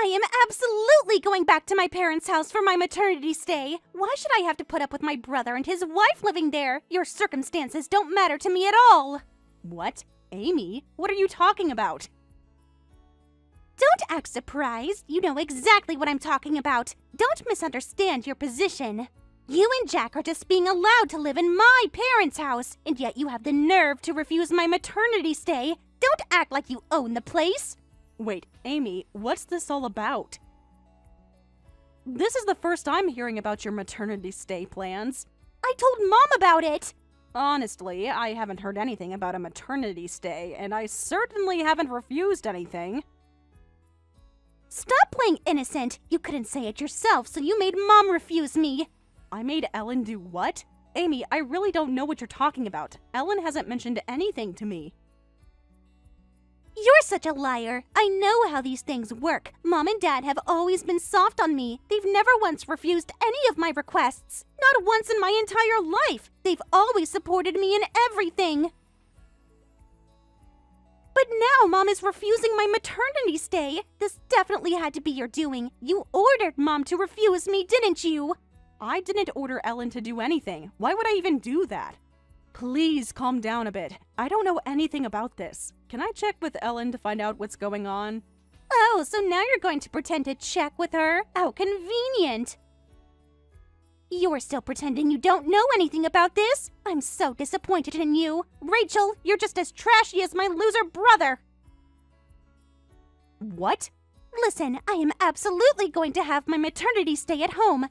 am absolutely going back to my parents' house for my maternity stay. Why should I have to put up with my brother and his wife living there? Your circumstances don't matter to me at all. What? Amy, what are you talking about? Don't act surprised. You know exactly what I'm talking about. Don't misunderstand your position. You and Jack are just being allowed to live in my parents' house, and yet you have the nerve to refuse my maternity stay. Don't act like you own the place. Wait, Amy, what's this all about? This is the first I'm hearing about your maternity stay plans. I told Mom about it. Honestly, I haven't heard anything about a maternity stay, and I certainly haven't refused anything. Stop playing innocent. You couldn't say it yourself, so you made Mom refuse me. I made Ellen do what? Amy, I really don't know what you're talking about. Ellen hasn't mentioned anything to me. You're such a liar. I know how these things work. Mom and Dad have always been soft on me. They've never once refused any of my requests. Not once in my entire life. They've always supported me in everything. But now Mom is refusing my maternity stay. This definitely had to be your doing. You ordered Mom to refuse me, didn't you? I didn't order Ellen to do anything. Why would I even do that? Please calm down a bit. I don't know anything about this. Can I check with Ellen to find out what's going on? Oh, so now you're going to pretend to check with her? How convenient. You're still pretending you don't know anything about this? I'm so disappointed in you. Rachel, you're just as trashy as my loser brother. What? Listen, I am absolutely going to have my maternity stay at home.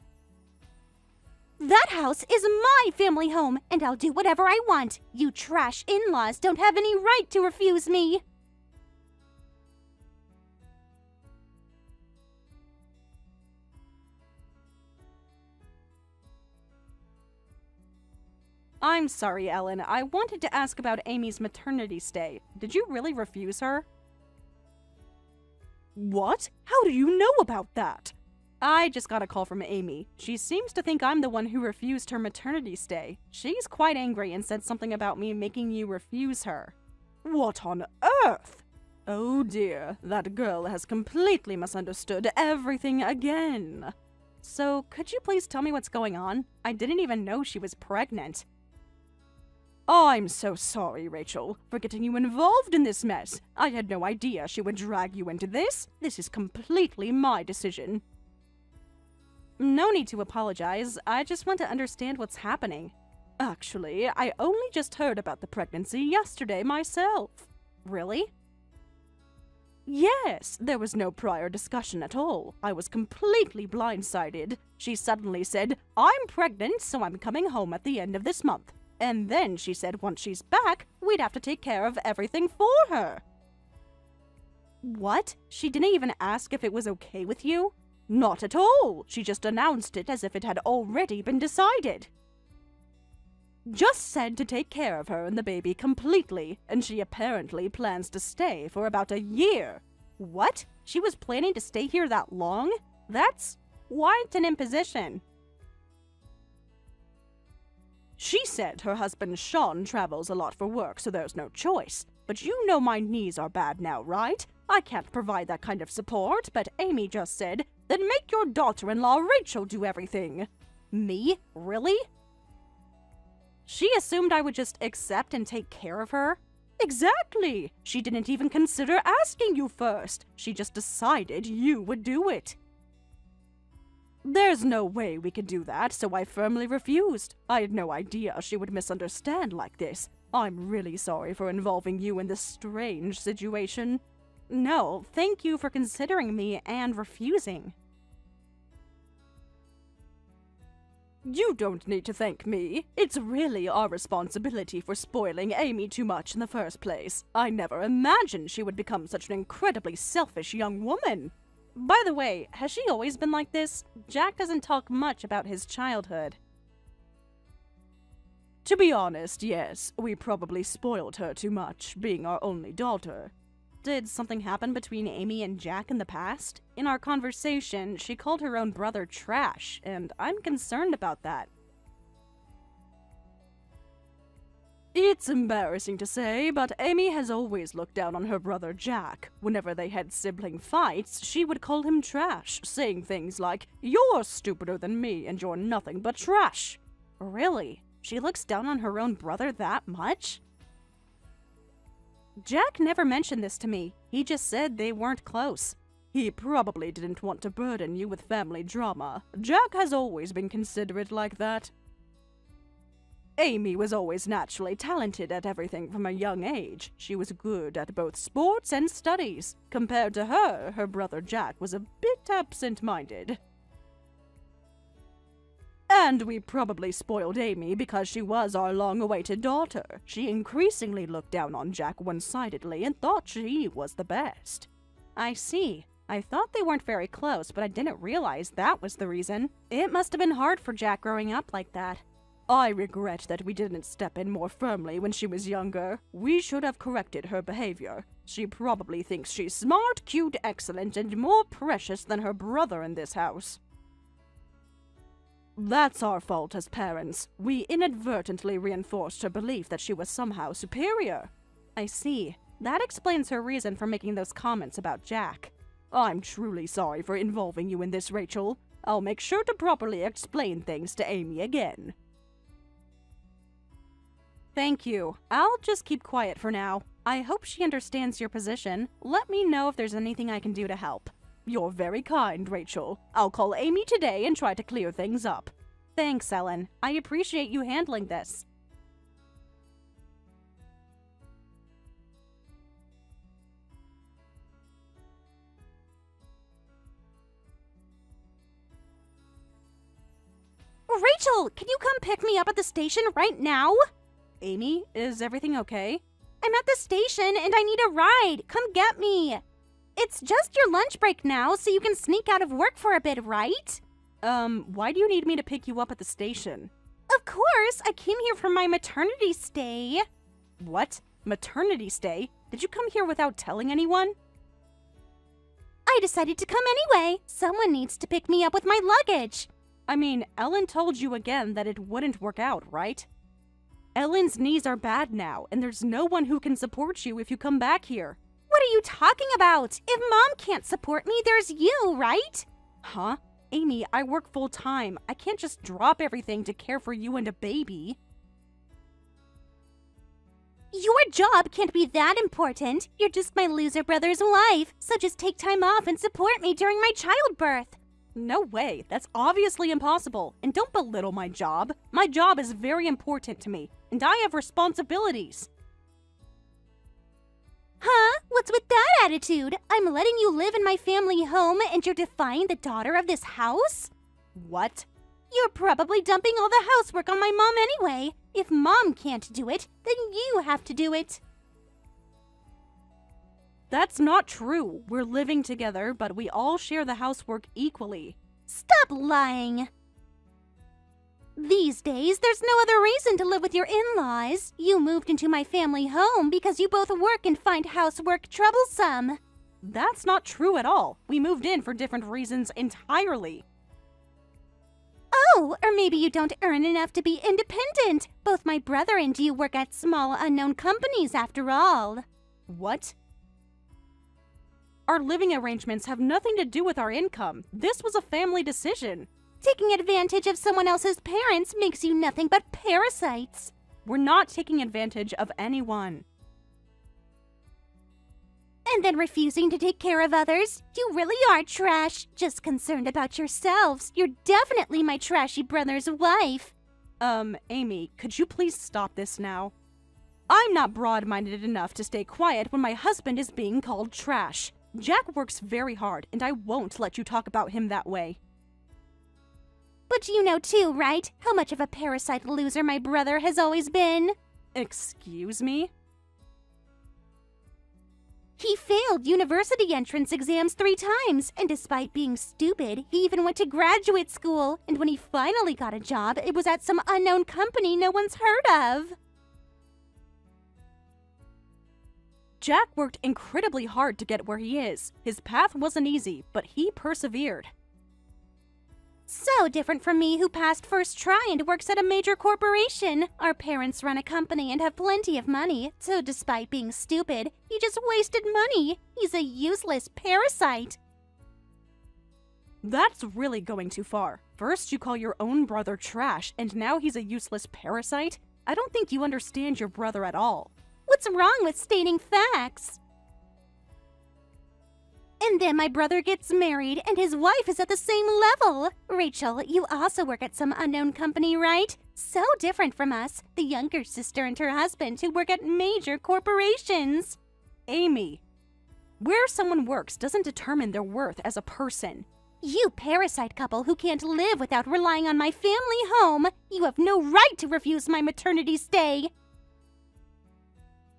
That house is my family home, and I'll do whatever I want. You trash in-laws don't have any right to refuse me. I'm sorry, Ellen. I wanted to ask about Amy's maternity stay. Did you really refuse her? What? How do you know about that? I just got a call from Amy. She seems to think I'm the one who refused her maternity stay. She's quite angry and said something about me making you refuse her. What on earth? Oh dear, that girl has completely misunderstood everything again. So, could you please tell me what's going on? I didn't even know she was pregnant. I'm so sorry, Rachel, for getting you involved in this mess. I had no idea she would drag you into this. This is completely my decision. No need to apologize. I just want to understand what's happening. Actually, I only just heard about the pregnancy yesterday myself. Really? Yes, there was no prior discussion at all. I was completely blindsided. She suddenly said, "I'm pregnant, so I'm coming home at the end of this month." And then she said once she's back, we'd have to take care of everything for her. What? She didn't even ask if it was okay with you? Not at all. She just announced it as if it had already been decided. Just said to take care of her and the baby completely, and she apparently plans to stay for about a year. What? She was planning to stay here that long? That's quite an imposition. She said her husband Sean travels a lot for work, so there's no choice. But you know my knees are bad now, right? I can't provide that kind of support, but Amy just said, "Then make your daughter-in-law Rachel do everything." Me? Really? She assumed I would just accept and take care of her? Exactly! She didn't even consider asking you first. She just decided you would do it. There's no way we could do that, so I firmly refused. I had no idea she would misunderstand like this. I'm really sorry for involving you in this strange situation. No, thank you for considering me and refusing. You don't need to thank me. It's really our responsibility for spoiling Amy too much in the first place. I never imagined she would become such an incredibly selfish young woman. By the way, has she always been like this? Jack doesn't talk much about his childhood. To be honest, yes, we probably spoiled her too much, being our only daughter. Did something happen between Amy and Jack in the past? In our conversation, she called her own brother trash, and I'm concerned about that. It's embarrassing to say, but Amy has always looked down on her brother Jack. Whenever they had sibling fights, she would call him trash, saying things like, "You're stupider than me and you're nothing but trash." Really? She looks down on her own brother that much? Jack never mentioned this to me. He just said they weren't close. He probably didn't want to burden you with family drama. Jack has always been considerate like that. Amy was always naturally talented at everything from a young age. She was good at both sports and studies. Compared to her, her brother Jack was a bit absent-minded. And we probably spoiled Amy because she was our long-awaited daughter. She increasingly looked down on Jack one-sidedly and thought she was the best. I see. I thought they weren't very close, but I didn't realize that was the reason. It must have been hard for Jack growing up like that. I regret that we didn't step in more firmly when she was younger. We should have corrected her behavior. She probably thinks she's smart, cute, excellent, and more precious than her brother in this house. That's our fault as parents. We inadvertently reinforced her belief that she was somehow superior. I see. That explains her reason for making those comments about Jack. I'm truly sorry for involving you in this, Rachel. I'll make sure to properly explain things to Amy again. Thank you. I'll just keep quiet for now. I hope she understands your position. Let me know if there's anything I can do to help. You're very kind, Rachel. I'll call Amy today and try to clear things up. Thanks, Ellen. I appreciate you handling this. Rachel, can you come pick me up at the station right now? Amy, is everything okay? I'm at the station and I need a ride. Come get me. It's just your lunch break now, so you can sneak out of work for a bit, right? Why do you need me to pick you up at the station? Of course, I came here for my maternity stay. What? Maternity stay? Did you come here without telling anyone? I decided to come anyway. Someone needs to pick me up with my luggage. I mean, Ellen told you again that it wouldn't work out, right? Ellen's knees are bad now, and there's no one who can support you if you come back here. What are you talking about? If Mom can't support me, there's you, right? Huh? Amy, I work full-time. I can't just drop everything to care for you and a baby. Your job can't be that important. You're just my loser brother's wife, so just take time off and support me during my childbirth. No way. That's obviously impossible. And don't belittle my job. My job is very important to me, and I have responsibilities. Huh? What's with that attitude? I'm letting you live in my family home and you're defying the daughter of this house? What? You're probably dumping all the housework on my mom anyway. If Mom can't do it, then you have to do it. That's not true. We're living together, but we all share the housework equally. Stop lying. These days, there's no other reason to live with your in-laws. You moved into my family home because you both work and find housework troublesome. That's not true at all. We moved in for different reasons entirely. Oh, or maybe you don't earn enough to be independent. Both my brother and you work at small, unknown companies after all. What? Our living arrangements have nothing to do with our income. This was a family decision. Taking advantage of someone else's parents makes you nothing but parasites. We're not taking advantage of anyone. And then refusing to take care of others? You really are trash. Just concerned about yourselves. You're definitely my trashy brother's wife. Amy, could you please stop this now? I'm not broad-minded enough to stay quiet when my husband is being called trash. Jack works very hard, and I won't let you talk about him that way. But you know too, right? How much of a parasite loser my brother has always been. Excuse me? He failed university entrance exams 3 times, and despite being stupid, he even went to graduate school. And when he finally got a job, it was at some unknown company no one's heard of. Jack worked incredibly hard to get where he is. His path wasn't easy, but he persevered. So different from me who passed first try and works at a major corporation. Our parents run a company and have plenty of money, so despite being stupid, he just wasted money. He's a useless parasite. That's really going too far. First, you call your own brother trash, and now he's a useless parasite? I don't think you understand your brother at all. What's wrong with stating facts? And then my brother gets married, and his wife is at the same level. Rachel, you also work at some unknown company, right? So different from us, the younger sister and her husband who work at major corporations. Amy, where someone works doesn't determine their worth as a person. You parasite couple who can't live without relying on my family home. You have no right to refuse my maternity stay.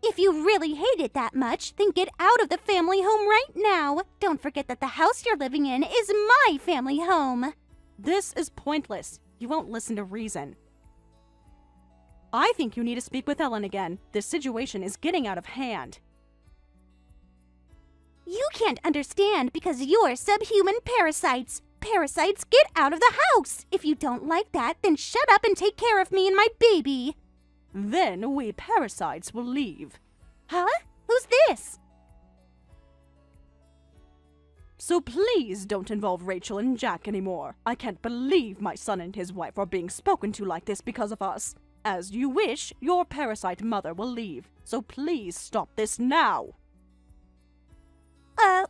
If you really hate it that much, then get out of the family home right now. Don't forget that the house you're living in is my family home. This is pointless. You won't listen to reason. I think you need to speak with Ellen again. This situation is getting out of hand. You can't understand because you're subhuman parasites. Parasites, get out of the house! If you don't like that, then shut up and take care of me and my baby. Then we parasites will leave. Huh? Who's this? So please don't involve Rachel and Jack anymore. I can't believe my son and his wife are being spoken to like this because of us. As you wish, your parasite mother will leave. So please stop this now.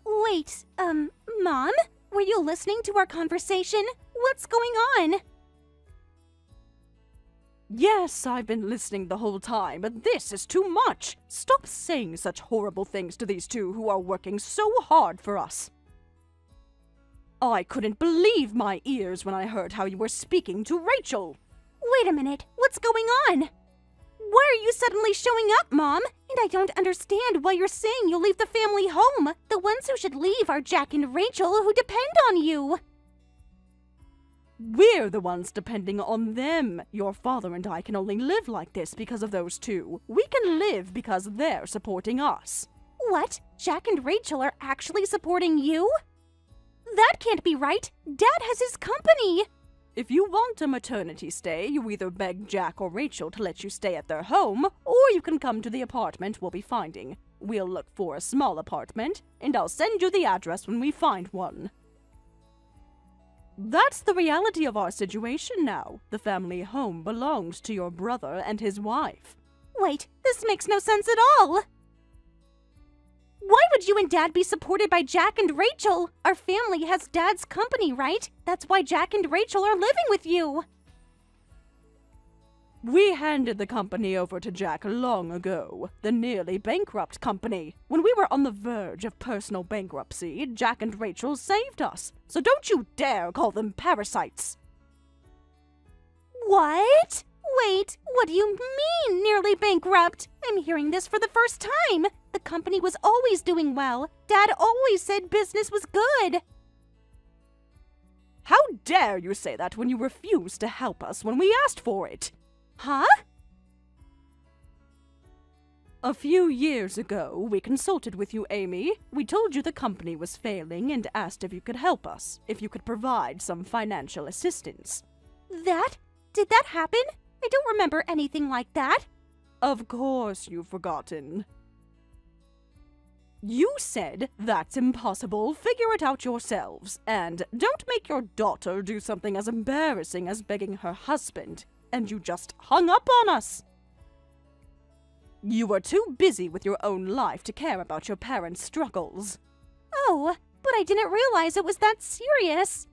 Wait, Mom? Were you listening to our conversation? What's going on? Yes, I've been listening the whole time, but this is too much. Stop saying such horrible things to these two who are working so hard for us. I couldn't believe my ears when I heard how you were speaking to Rachel. Wait a minute, what's going on? Why are you suddenly showing up, Mom? And I don't understand why you're saying you'll leave the family home. The ones who should leave are Jack and Rachel, who depend on you. We're the ones depending on them. Your father and I can only live like this because of those two. We can live because they're supporting us. What? Jack and Rachel are actually supporting you? That can't be right. Dad has his company. If you want a maternity stay, you either beg Jack or Rachel to let you stay at their home, or you can come to the apartment we'll be finding. We'll look for a small apartment, and I'll send you the address when we find one. That's the reality of our situation now. The family home belongs to your brother and his wife. Wait, this makes no sense at all. Why would you and Dad be supported by Jack and Rachel? Our family has Dad's company, right? That's why Jack and Rachel are living with you. We handed the company over to Jack long ago, the nearly bankrupt company. When we were on the verge of personal bankruptcy, Jack and Rachel saved us. So don't you dare call them parasites. What? Wait, what do you mean, nearly bankrupt? I'm hearing this for the first time. The company was always doing well. Dad always said business was good. How dare you say that when you refused to help us when we asked for it? Huh? A few years ago, we consulted with you, Amy. We told you the company was failing and asked if you could help us, if you could provide some financial assistance. Did that happen? I don't remember anything like that. Of course you've forgotten. You said, that's impossible, figure it out yourselves, and don't make your daughter do something as embarrassing as begging her husband, and you just hung up on us. You were too busy with your own life to care about your parents' struggles. Oh, but I didn't realize it was that serious.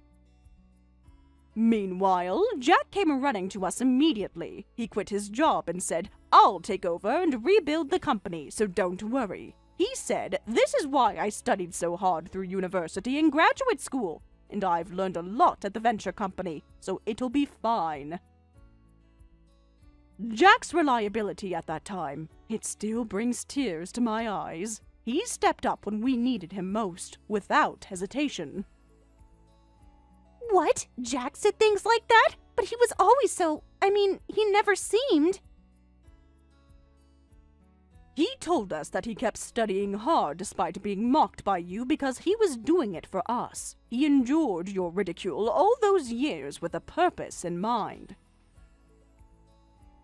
Meanwhile, Jack came running to us immediately. He quit his job and said, I'll take over and rebuild the company, so don't worry. He said, this is why I studied so hard through university and graduate school, and I've learned a lot at the venture company, so it'll be fine. Jack's reliability at that time, it still brings tears to my eyes. He stepped up when we needed him most, without hesitation. What? Jack said things like that? But he was always so... he never seemed... He told us that he kept studying hard despite being mocked by you because he was doing it for us. He endured your ridicule all those years with a purpose in mind.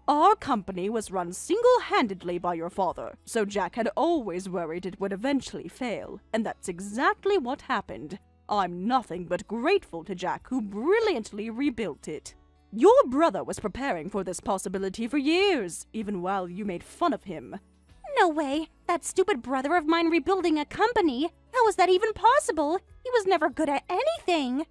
Our company was run single-handedly by your father, so Jack had always worried it would eventually fail, and that's exactly what happened. I'm nothing but grateful to Jack, who brilliantly rebuilt it. Your brother was preparing for this possibility for years, even while you made fun of him. No way! That stupid brother of mine rebuilding a company? How was that even possible? He was never good at anything!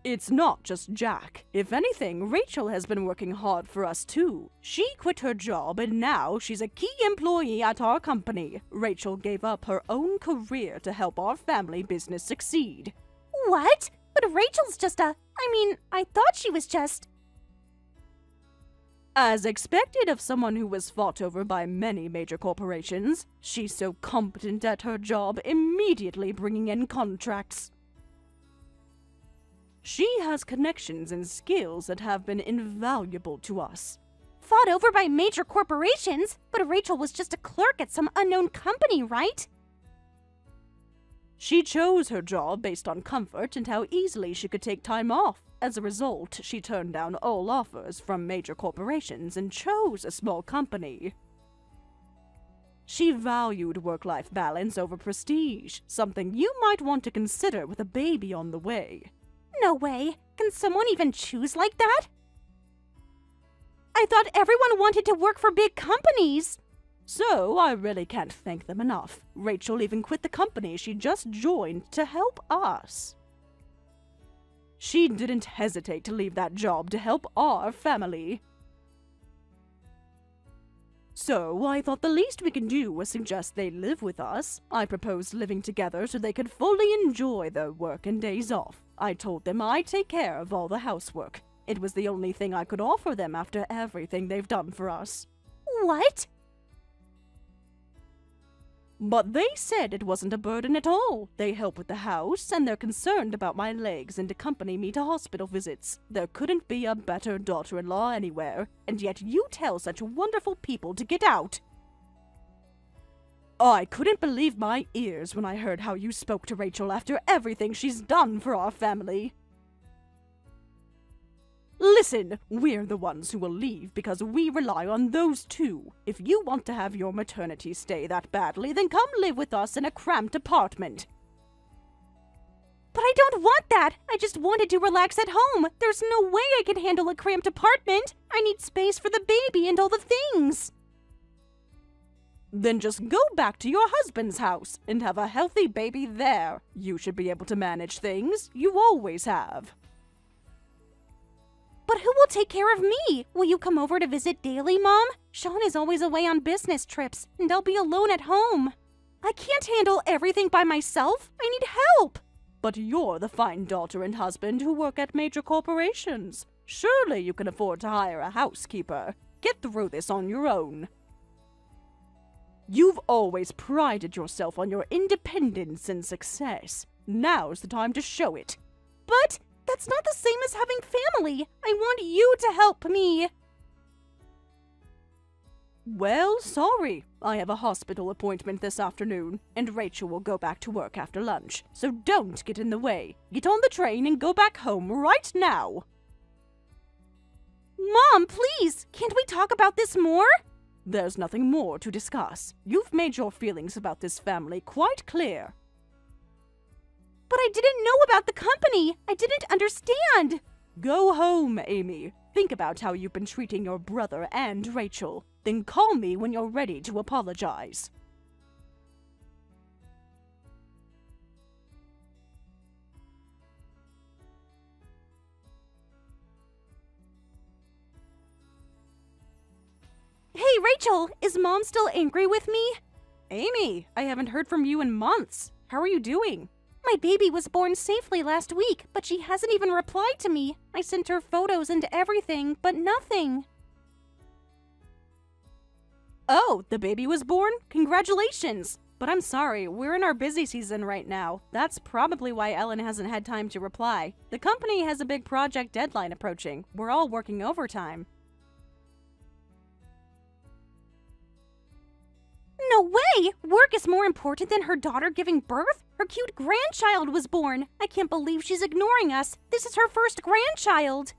It's not just Jack. If anything, Rachel has been working hard for us too. She quit her job and now she's a key employee at our company. Rachel gave up her own career to help our family business succeed. What? But Rachel's just I thought she was just... As expected of someone who was fought over by many major corporations, she's so competent at her job, immediately bringing in contracts. She has connections and skills that have been invaluable to us. Fought over by major corporations? But Rachel was just a clerk at some unknown company, right? She chose her job based on comfort and how easily she could take time off. As a result, she turned down all offers from major corporations and chose a small company. She valued work-life balance over prestige, something you might want to consider with a baby on the way. No way! Can someone even choose like that? I thought everyone wanted to work for big companies! So, I really can't thank them enough. Rachel even quit the company she just joined to help us. She didn't hesitate to leave that job to help our family. So, I thought the least we could do was suggest they live with us. I proposed living together so they could fully enjoy their work and days off. I told them I'd take care of all the housework. It was the only thing I could offer them after everything they've done for us. What? But they said it wasn't a burden at all. They help with the house, and they're concerned about my legs and accompany me to hospital visits. There couldn't be a better daughter-in-law anywhere, and yet you tell such wonderful people to get out. I couldn't believe my ears when I heard how you spoke to Rachel after everything she's done for our family. Listen, we're the ones who will leave because we rely on those two. If you want to have your maternity stay that badly, then come live with us in a cramped apartment. But I don't want that! I just wanted to relax at home! There's no way I can handle a cramped apartment! I need space for the baby and all the things! Then just go back to your husband's house and have a healthy baby there. You should be able to manage things. You always have. But who will take care of me? Will you come over to visit daily, Mom? Sean is always away on business trips, and I'll be alone at home. I can't handle everything by myself. I need help. But you're the fine daughter and husband who work at major corporations. Surely you can afford to hire a housekeeper. Get through this on your own. You've always prided yourself on your independence and success. Now's the time to show it. But that's not the same as having family. I want you to help me. Well, sorry. I have a hospital appointment this afternoon, and Rachel will go back to work after lunch. So don't get in the way. Get on the train and go back home right now. Mom, please! Can't we talk about this more? There's nothing more to discuss. You've made your feelings about this family quite clear. But I didn't know about the company. I didn't understand. Go home, Amy. Think about how you've been treating your brother and Rachel. Then call me when you're ready to apologize. Hey, Rachel, is Mom still angry with me? Amy, I haven't heard from you in months. How are you doing? My baby was born safely last week, but she hasn't even replied to me. I sent her photos and everything, but nothing. Oh, the baby was born? Congratulations! But I'm sorry, we're in our busy season right now. That's probably why Ellen hasn't had time to reply. The company has a big project deadline approaching. We're all working overtime. No way! Work is more important than her daughter giving birth? Her cute grandchild was born. I can't believe she's ignoring us. This is her first grandchild.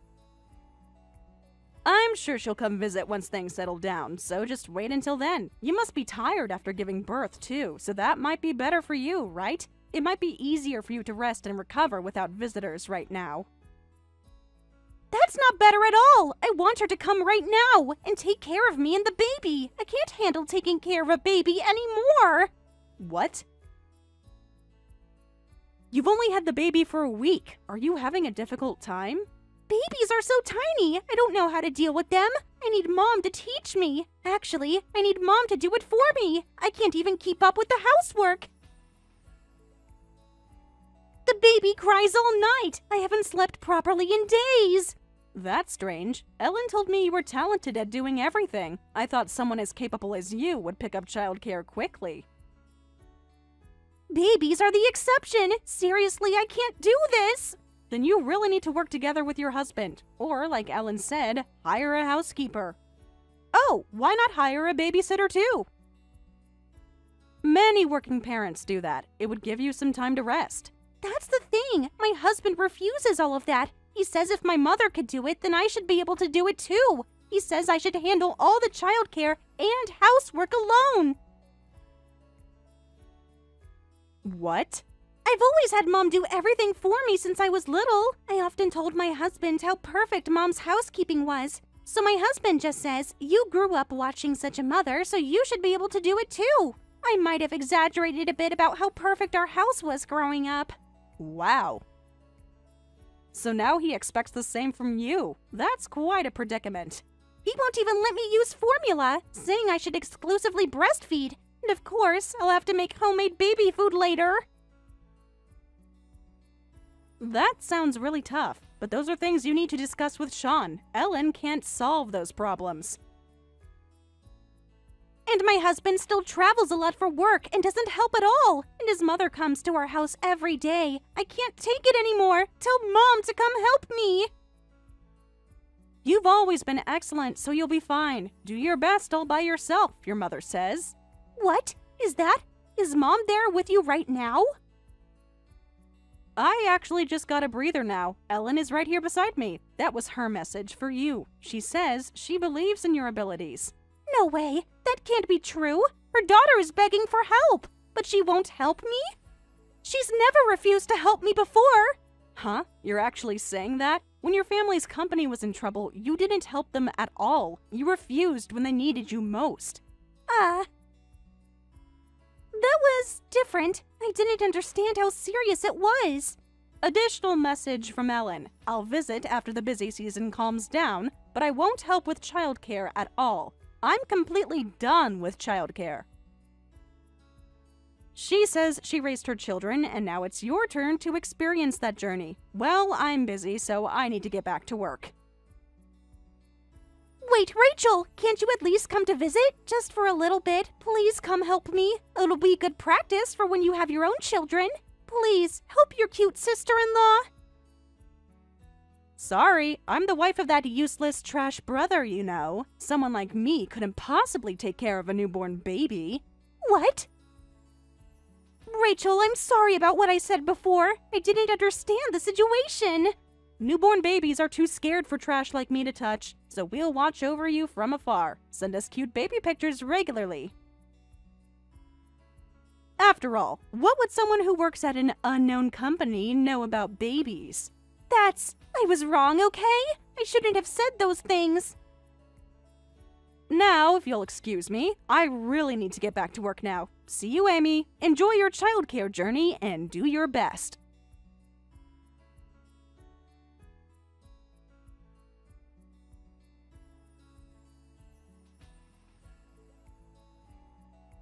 I'm sure she'll come visit once things settle down, so just wait until then. You must be tired after giving birth, too, so that might be better for you, right? It might be easier for you to rest and recover without visitors right now. That's not better at all! I want her to come right now and take care of me and the baby. I can't handle taking care of a baby anymore. What? You've only had the baby for a week. Are you having a difficult time? Babies are so tiny. I don't know how to deal with them. I need Mom to teach me. Actually, I need Mom to do it for me. I can't even keep up with the housework. The baby cries all night. I haven't slept properly in days. That's strange. Ellen told me you were talented at doing everything. I thought someone as capable as you would pick up childcare quickly. Babies are the exception. Seriously, I can't do this. Then you really need to work together with your husband. Or, like Ellen said, hire a housekeeper. Oh, why not hire a babysitter too? Many working parents do that. It would give you some time to rest. That's the thing. My husband refuses all of that. He says if my mother could do it, then I should be able to do it too. He says I should handle all the childcare and housework alone. What? I've always had Mom do everything for me since I was little. I often told my husband how perfect Mom's housekeeping was. So my husband just says, you grew up watching such a mother, so you should be able to do it too. I might have exaggerated a bit about how perfect our house was growing up. Wow. So now he expects the same from you. That's quite a predicament. He won't even let me use formula, saying I should exclusively breastfeed. And of course, I'll have to make homemade baby food later. That sounds really tough, but those are things you need to discuss with Sean. Ellen can't solve those problems. And my husband still travels a lot for work and doesn't help at all. And his mother comes to our house every day. I can't take it anymore. Tell Mom to come help me. You've always been excellent, so you'll be fine. Do your best all by yourself, your mother says. What? Is Mom there with you right now? I actually just got a breather now. Ellen is right here beside me. That was her message for you. She says she believes in your abilities. No way. That can't be true. Her daughter is begging for help, but she won't help me? She's never refused to help me before. Huh? You're actually saying that? When your family's company was in trouble, you didn't help them at all. You refused when they needed you most. That was different. I didn't understand how serious it was. Additional message from Ellen. I'll visit after the busy season calms down, but I won't help with childcare at all. I'm completely done with childcare. She says she raised her children, and now it's your turn to experience that journey. Well, I'm busy, so I need to get back to work. Wait, Rachel, can't you at least come to visit? Just for a little bit. Please come help me. It'll be good practice for when you have your own children. Please, help your cute sister-in-law. Sorry, I'm the wife of that useless trash brother, you know. Someone like me couldn't possibly take care of a newborn baby. What? Rachel, I'm sorry about what I said before. I didn't understand the situation. Newborn babies are too scared for trash like me to touch, so we'll watch over you from afar. Send us cute baby pictures regularly. After all, what would someone who works at an unknown company know about babies? I was wrong, okay? I shouldn't have said those things. Now, if you'll excuse me, I really need to get back to work now. See you, Amy. Enjoy your childcare journey and do your best.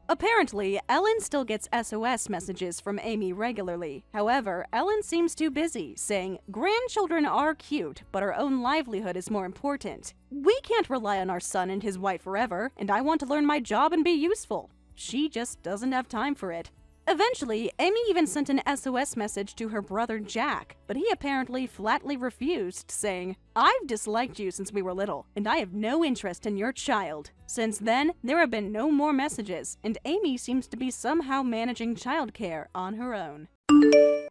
Apparently, Ellen still gets SOS messages from Amy regularly. However, Ellen seems too busy, saying, "Grandchildren are cute, but our own livelihood is more important. We can't rely on our son and his wife forever, and I want to learn my job and be useful." She just doesn't have time for it. Eventually, Amy even sent an SOS message to her brother Jack, but he apparently flatly refused, saying, "I've disliked you since we were little, and I have no interest in your child." Since then, there have been no more messages, and Amy seems to be somehow managing childcare on her own.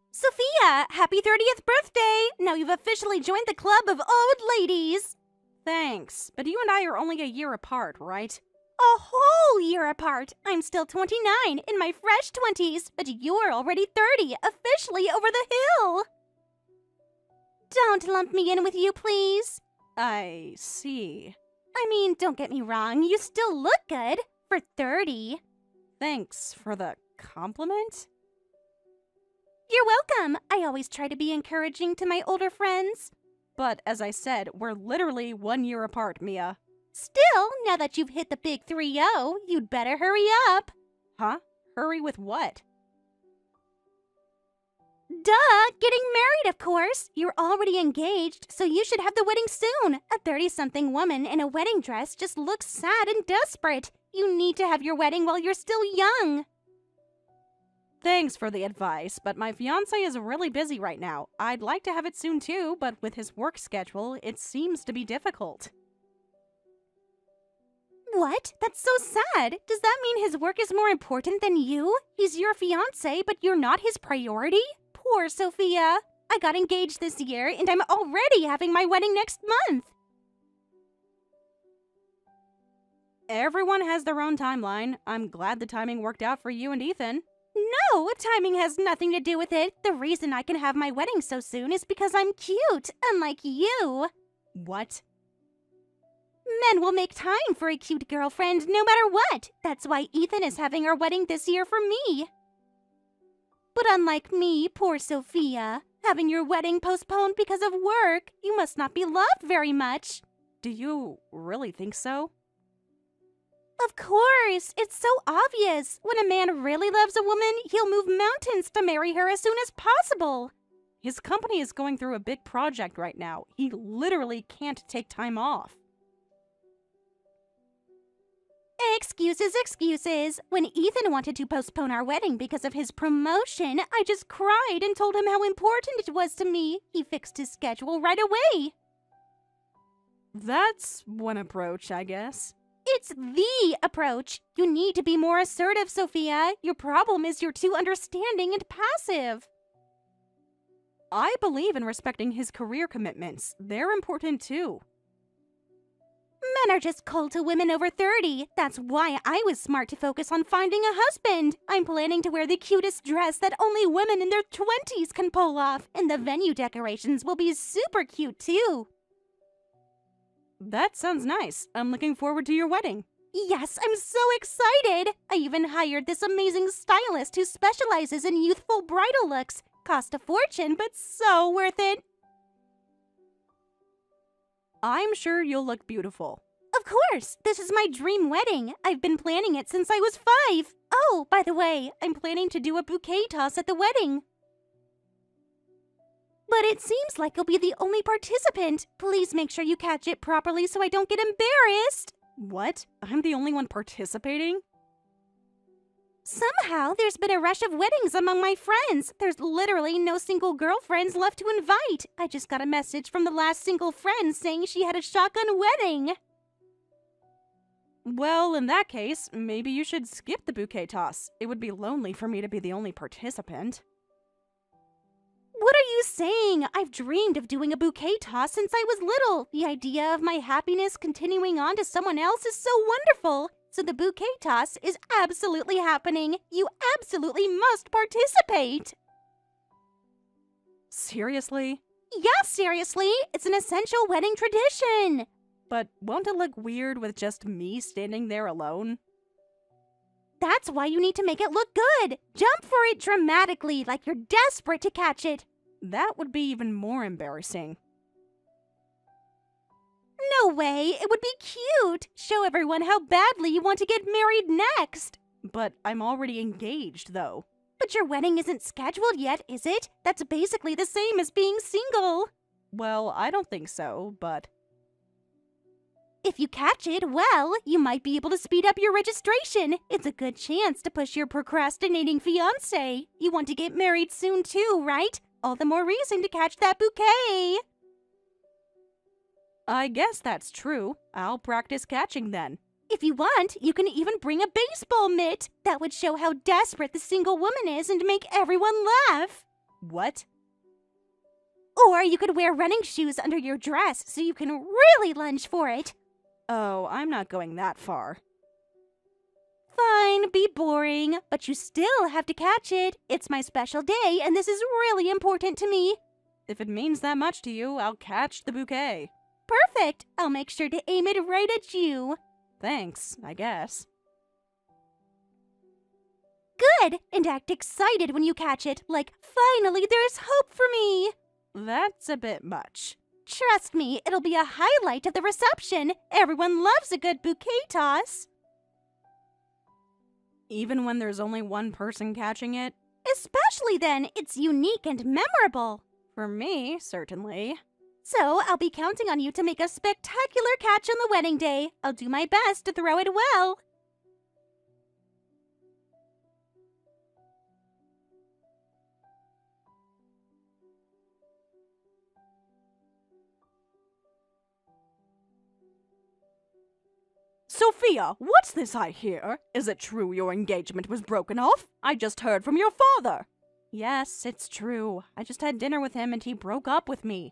Sophia, happy 30th birthday! Now you've officially joined the club of old ladies. Thanks, but you and I are only a year apart, right? A whole year apart. I'm still 29, in my fresh 20s, but you're already 30, officially over the hill. Don't lump me in with you, please. I see. I mean, don't get me wrong, you still look good for 30. Thanks for the compliment. You're welcome. I always try to be encouraging to my older friends. But as I said, we're literally 1 year apart, Mia. Still, now that you've hit the big 3-0, you'd better hurry up. Huh? Hurry with what? Duh, getting married, of course. You're already engaged, so you should have the wedding soon. A 30-something woman in a wedding dress just looks sad and desperate. You need to have your wedding while you're still young. Thanks for the advice, but my fiancé is really busy right now. I'd like to have it soon too, but with his work schedule, it seems to be difficult. What? That's so sad. Does that mean his work is more important than you? He's your fiancé, but you're not his priority? Poor Sophia. I got engaged this year, and I'm already having my wedding next month. Everyone has their own timeline. I'm glad the timing worked out for you and Ethan. No, timing has nothing to do with it. The reason I can have my wedding so soon is because I'm cute, unlike you. What? Men will make time for a cute girlfriend no matter what. That's why Ethan is having our wedding this year for me. But unlike me, poor Sophia, having your wedding postponed because of work, you must not be loved very much. Do you really think so? Of course, it's so obvious. When a man really loves a woman, he'll move mountains to marry her as soon as possible. His company is going through a big project right now. He literally can't take time off. Excuses, excuses. When Ethan wanted to postpone our wedding because of his promotion, I just cried and told him how important it was to me. He fixed his schedule right away. That's one approach, I guess. It's the approach. You need to be more assertive, Sophia. Your problem is you're too understanding and passive. I believe in respecting his career commitments. They're important too. Men are just cold to women over 30. That's why I was smart to focus on finding a husband. I'm planning to wear the cutest dress that only women in their 20s can pull off, and the venue decorations will be super cute too. That sounds nice. I'm looking forward to your wedding. Yes, I'm so excited! I even hired this amazing stylist who specializes in youthful bridal looks. Cost a fortune, but so worth it. I'm sure you'll look beautiful. Of course! This is my dream wedding. I've been planning it since I was 5. Oh, by the way, I'm planning to do a bouquet toss at the wedding. But it seems like you'll be the only participant. Please make sure you catch it properly so I don't get embarrassed. What? I'm the only one participating? Somehow, there's been a rush of weddings among my friends. There's literally no single girlfriends left to invite. I just got a message from the last single friend saying she had a shotgun wedding. Well, in that case, maybe you should skip the bouquet toss. It would be lonely for me to be the only participant. What are you saying? I've dreamed of doing a bouquet toss since I was little. The idea of my happiness continuing on to someone else is so wonderful. So the bouquet toss is absolutely happening. You absolutely must participate. Seriously? Yeah, seriously. It's an essential wedding tradition. But won't it look weird with just me standing there alone? That's why you need to make it look good. Jump for it dramatically, like you're desperate to catch it. That would be even more embarrassing. No way, it would be cute. Show everyone how badly you want to get married next. But I'm already engaged, though. But your wedding isn't scheduled yet, is it? That's basically the same as being single. Well, I don't think so, but... If you catch it, well, you might be able to speed up your registration. It's a good chance to push your procrastinating fiancé. You want to get married soon too, right? All the more reason to catch that bouquet. I guess that's true. I'll practice catching then. If you want, you can even bring a baseball mitt. That would show how desperate the single woman is and make everyone laugh. What? Or you could wear running shoes under your dress so you can really lunge for it. Oh, I'm not going that far. Fine, be boring, but you still have to catch it. It's my special day, and this is really important to me. If it means that much to you, I'll catch the bouquet. Perfect. I'll make sure to aim it right at you. Thanks, I guess. Good, and act excited when you catch it, like, finally there's hope for me. That's a bit much. Trust me, it'll be a highlight of the reception. Everyone loves a good bouquet toss. Even when there's only one person catching it? Especially then, it's unique and memorable. For me, certainly. So, I'll be counting on you to make a spectacular catch on the wedding day. I'll do my best to throw it well. Sophia, what's this I hear? Is it true your engagement was broken off? I just heard from your father. Yes, it's true. I just had dinner with him and he broke up with me.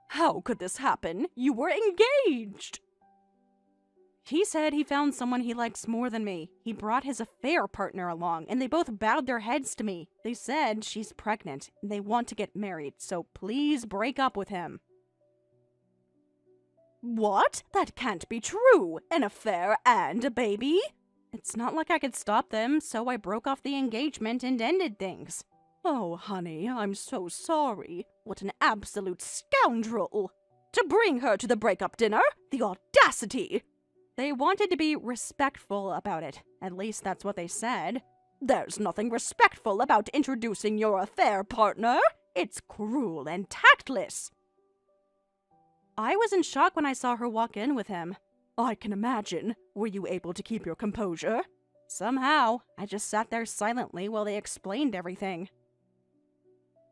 How could this happen? You were engaged! He said he found someone he likes more than me. He brought his affair partner along, and they both bowed their heads to me. They said she's pregnant, and they want to get married, so please break up with him. What? That can't be true! An affair and a baby? It's not like I could stop them, so I broke off the engagement and ended things. Oh, honey, I'm so sorry. What an absolute scoundrel! To bring her to the breakup dinner? The audacity! They wanted to be respectful about it. At least that's what they said. There's nothing respectful about introducing your affair partner. It's cruel and tactless. I was in shock when I saw her walk in with him. I can imagine. Were you able to keep your composure? Somehow. I just sat there silently while they explained everything.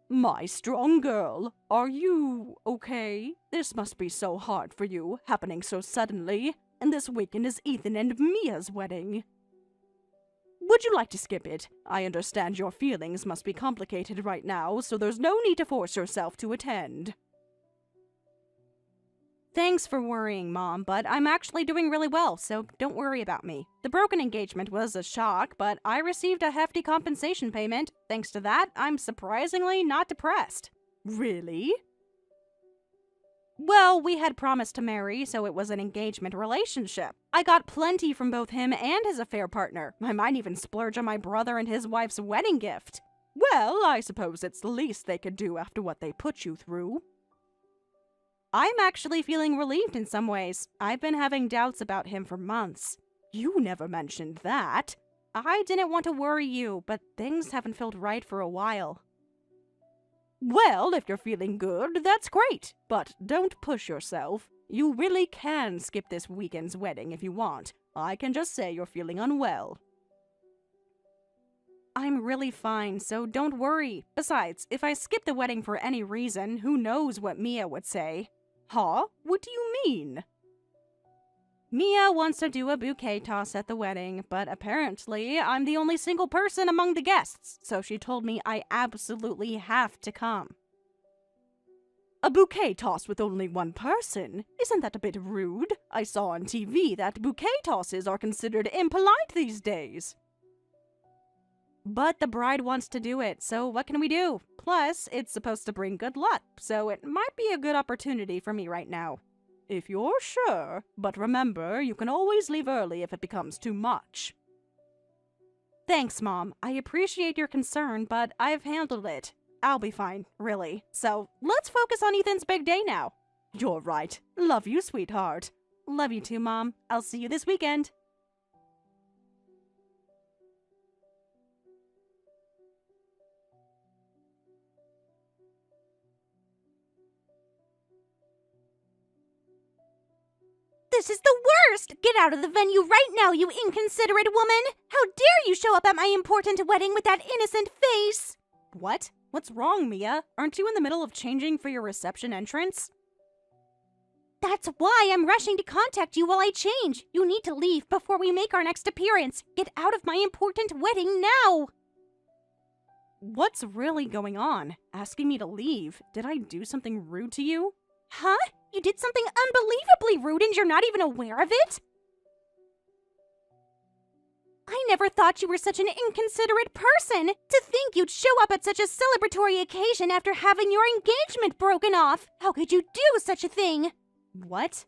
My strong girl, are you okay? This must be so hard for you, happening so suddenly. And this weekend is Ethan and Mia's wedding. Would you like to skip it? I understand your feelings must be complicated right now, so there's no need to force yourself to attend. Thanks for worrying, Mom, but I'm actually doing really well, so don't worry about me. The broken engagement was a shock, but I received a hefty compensation payment. Thanks to that, I'm surprisingly not depressed. Really? Well, we had promised to marry, so it was an engagement relationship. I got plenty from both him and his affair partner. I might even splurge on my brother and his wife's wedding gift. Well, I suppose it's the least they could do after what they put you through. I'm actually feeling relieved in some ways. I've been having doubts about him for months. You never mentioned that. I didn't want to worry you, but things haven't felt right for a while. Well, if you're feeling good, that's great. But don't push yourself. You really can skip this weekend's wedding if you want. I can just say you're feeling unwell. I'm really fine, so don't worry. Besides, if I skip the wedding for any reason, who knows what Mia would say? Huh? What do you mean? Mia wants to do a bouquet toss at the wedding, but apparently I'm the only single person among the guests, so she told me I absolutely have to come. A bouquet toss with only one person? Isn't that a bit rude? I saw on TV that bouquet tosses are considered impolite these days. But the bride wants to do it, so what can we do? Plus, it's supposed to bring good luck, so it might be a good opportunity for me right now. If you're sure, but remember, you can always leave early if it becomes too much. Thanks, Mom. I appreciate your concern, but I've handled it. I'll be fine, really. So, let's focus on Ethan's big day now. You're right. Love you, sweetheart. Love you too, Mom. I'll see you this weekend. This is the worst! Get out of the venue right now, you inconsiderate woman! How dare you show up at my important wedding with that innocent face! What? What's wrong, Mia? Aren't you in the middle of changing for your reception entrance? That's why I'm rushing to contact you while I change. You need to leave before we make our next appearance. Get out of my important wedding now! What's really going on? Asking me to leave? Did I do something rude to you? Huh? You did something unbelievably rude and you're not even aware of it? I never thought you were such an inconsiderate person. To think you'd show up at such a celebratory occasion after having your engagement broken off. How could you do such a thing? What?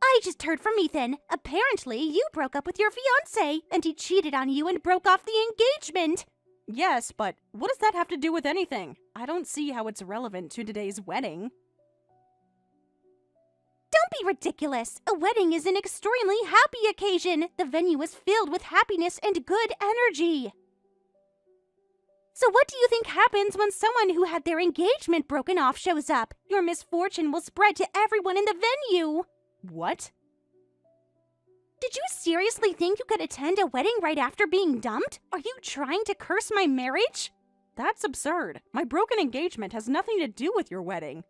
I just heard from Ethan. Apparently, you broke up with your fiancé, and he cheated on you and broke off the engagement. Yes, but what does that have to do with anything? I don't see how it's relevant to today's wedding. Don't be ridiculous. A wedding is an extremely happy occasion. The venue is filled with happiness and good energy. So what do you think happens when someone who had their engagement broken off shows up? Your misfortune will spread to everyone in the venue. What? Did you seriously think you could attend a wedding right after being dumped? Are you trying to curse my marriage? That's absurd. My broken engagement has nothing to do with your wedding.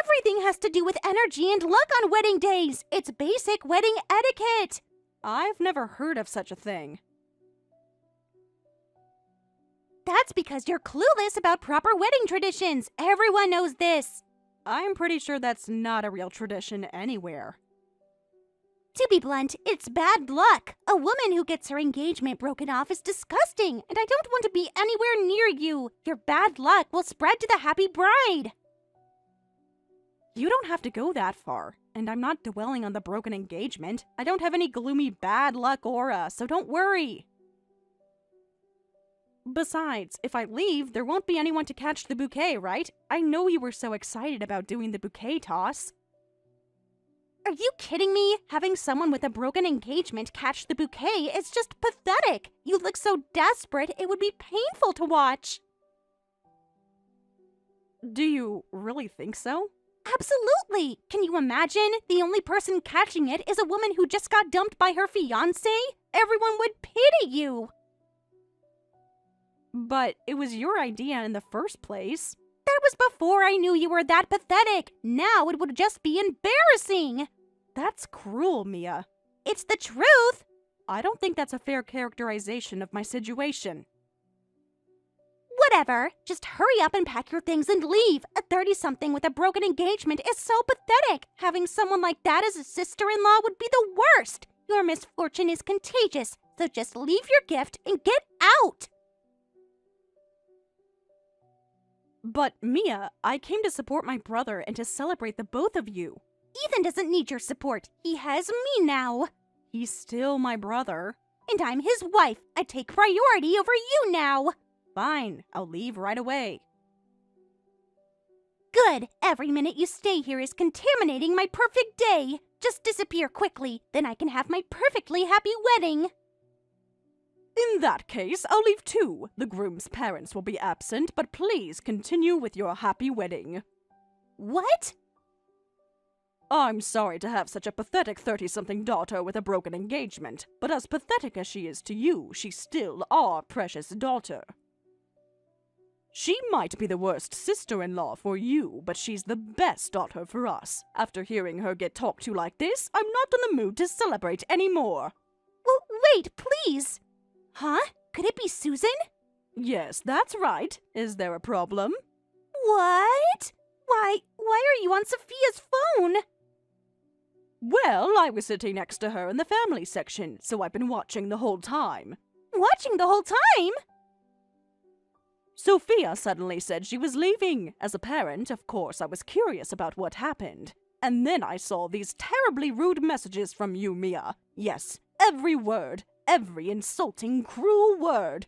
Everything has to do with energy and luck on wedding days. It's basic wedding etiquette. I've never heard of such a thing. That's because you're clueless about proper wedding traditions. Everyone knows this. I'm pretty sure that's not a real tradition anywhere. To be blunt, it's bad luck. A woman who gets her engagement broken off is disgusting, and I don't want to be anywhere near you. Your bad luck will spread to the happy bride. You don't have to go that far, and I'm not dwelling on the broken engagement. I don't have any gloomy bad luck aura, so don't worry. Besides, if I leave, there won't be anyone to catch the bouquet, right? I know you were so excited about doing the bouquet toss. Are you kidding me? Having someone with a broken engagement catch the bouquet is just pathetic. You look so desperate, it would be painful to watch. Do you really think so? Absolutely! Can you imagine? The only person catching it is a woman who just got dumped by her fiancé? Everyone would pity you. But it was your idea in the first place. That was before I knew you were that pathetic. Now it would just be embarrassing. That's cruel, Mia. It's the truth. I don't think that's a fair characterization of my situation. Whatever. Just hurry up and pack your things and leave. A 30-something with a broken engagement is so pathetic. Having someone like that as a sister-in-law would be the worst. Your misfortune is contagious, so just leave your gift and get out. But, Mia, I came to support my brother and to celebrate the both of you. Ethan doesn't need your support. He has me now. He's still my brother. And I'm his wife. I take priority over you now. Fine, I'll leave right away. Good. Every minute you stay here is contaminating my perfect day. Just disappear quickly, then I can have my perfectly happy wedding. In that case, I'll leave too. The groom's parents will be absent, but please continue with your happy wedding. What? I'm sorry to have such a pathetic 30-something daughter with a broken engagement, but as pathetic as she is to you, she's still our precious daughter. She might be the worst sister-in-law for you, but she's the best daughter for us. After hearing her get talked to like this, I'm not in the mood to celebrate anymore. Well, wait, please. Huh? Could it be Susan? Yes, that's right. Is there a problem? What? Why are you on Sophia's phone? Well, I was sitting next to her in the family section, so I've been watching the whole time. Watching the whole time? Sophia suddenly said she was leaving. As a parent, of course, I was curious about what happened. And then I saw these terribly rude messages from you, Mia. Yes, every word. Every insulting, cruel word.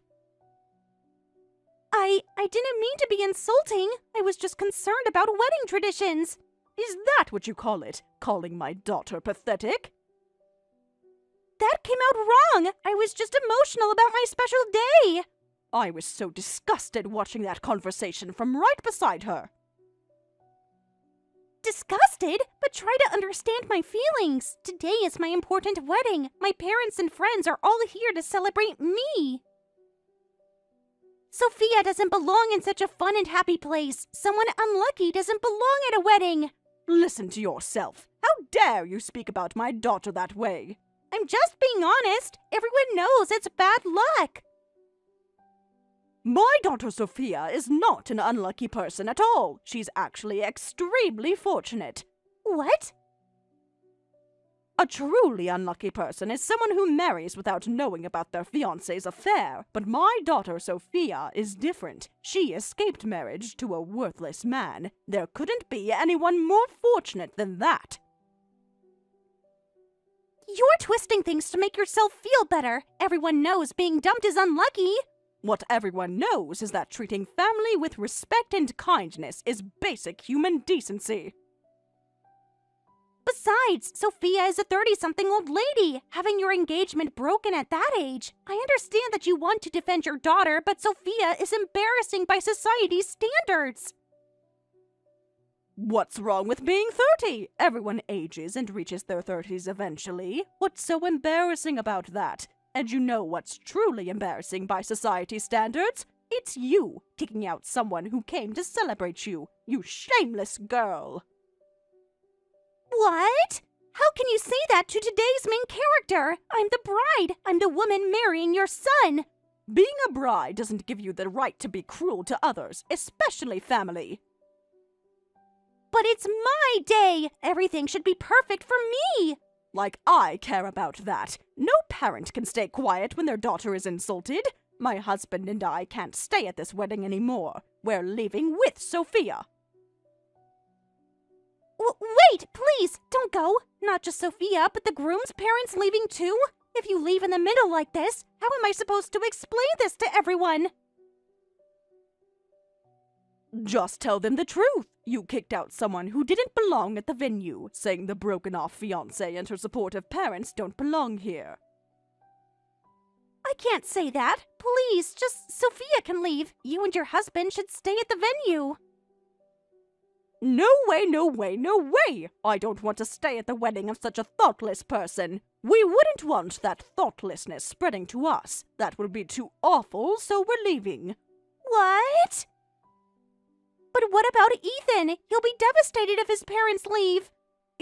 I didn't mean to be insulting. I was just concerned about wedding traditions. Is that what you call it? Calling my daughter pathetic? That came out wrong. I was just emotional about my special day. I was so disgusted watching that conversation from right beside her. Disgusted? But try to understand my feelings. Today is my important wedding. My parents and friends are all here to celebrate me. Sophia doesn't belong in such a fun and happy place. Someone unlucky doesn't belong at a wedding. Listen to yourself. How dare you speak about my daughter that way? I'm just being honest. Everyone knows it's bad luck. My daughter Sophia is not an unlucky person at all. She's actually extremely fortunate. What? A truly unlucky person is someone who marries without knowing about their fiancé's affair. But my daughter Sophia is different. She escaped marriage to a worthless man. There couldn't be anyone more fortunate than that. You're twisting things to make yourself feel better. Everyone knows being dumped is unlucky. What everyone knows is that treating family with respect and kindness is basic human decency. Besides, Sophia is a 30-something-old lady. Having your engagement broken at that age. I understand that you want to defend your daughter, but Sophia is embarrassing by society's standards. What's wrong with being 30? Everyone ages and reaches their 30s eventually. What's so embarrassing about that? And you know what's truly embarrassing by society standards? It's you, kicking out someone who came to celebrate you, you shameless girl. What? How can you say that to today's main character? I'm the bride. I'm the woman marrying your son. Being a bride doesn't give you the right to be cruel to others, especially family. But it's my day. Everything should be perfect for me. Like I care about that. No parent can stay quiet when their daughter is insulted. My husband and I can't stay at this wedding anymore. We're leaving with Sophia. Wait, please, don't go. Not just Sophia, but the groom's parents leaving too? If you leave in the middle like this, how am I supposed to explain this to everyone? Just tell them the truth. You kicked out someone who didn't belong at the venue, saying the broken-off fiancé and her supportive parents don't belong here. I can't say that. Please, just Sophia can leave. You and your husband should stay at the venue. No way, no way, no way! I don't want to stay at the wedding of such a thoughtless person. We wouldn't want that thoughtlessness spreading to us. That would be too awful, so we're leaving. What? But what about Ethan? He'll be devastated if his parents leave.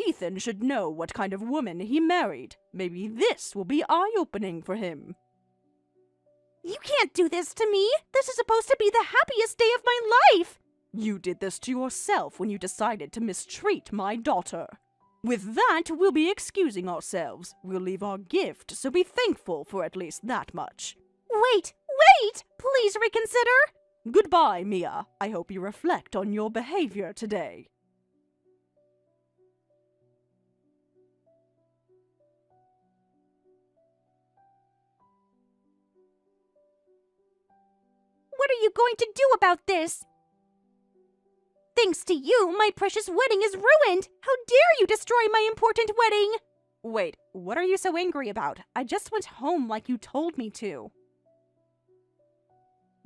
Ethan should know what kind of woman he married. Maybe this will be eye-opening for him. You can't do this to me. This is supposed to be the happiest day of my life. You did this to yourself when you decided to mistreat my daughter. With that, we'll be excusing ourselves. We'll leave our gift, so be thankful for at least that much. Wait! Please reconsider! Goodbye, Mia. I hope you reflect on your behavior today. What are you going to do about this? Thanks to you, my precious wedding is ruined! How dare you destroy my important wedding! Wait, what are you so angry about? I just went home like you told me to.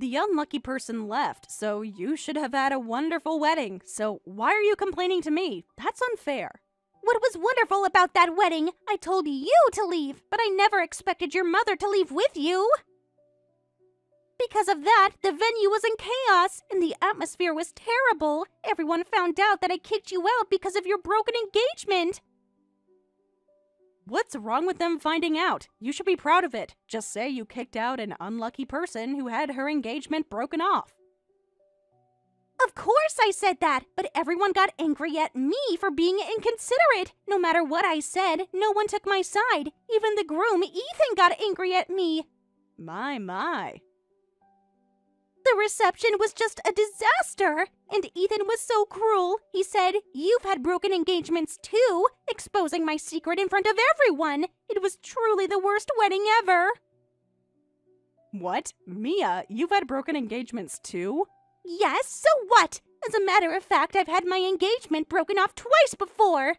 The unlucky person left, so you should have had a wonderful wedding. So why are you complaining to me? That's unfair. What was wonderful about that wedding? I told you to leave, but I never expected your mother to leave with you. Because of that, the venue was in chaos, and the atmosphere was terrible. Everyone found out that I kicked you out because of your broken engagement. What's wrong with them finding out? You should be proud of it. Just say you kicked out an unlucky person who had her engagement broken off. Of course I said that, but everyone got angry at me for being inconsiderate. No matter what I said, no one took my side. Even the groom, Ethan, got angry at me. My. The reception was just a disaster, and Ethan was so cruel. He said, "You've had broken engagements too," exposing my secret in front of everyone. It was truly the worst wedding ever. What? Mia, you've had broken engagements too? Yes, so what? As a matter of fact, I've had my engagement broken off twice before.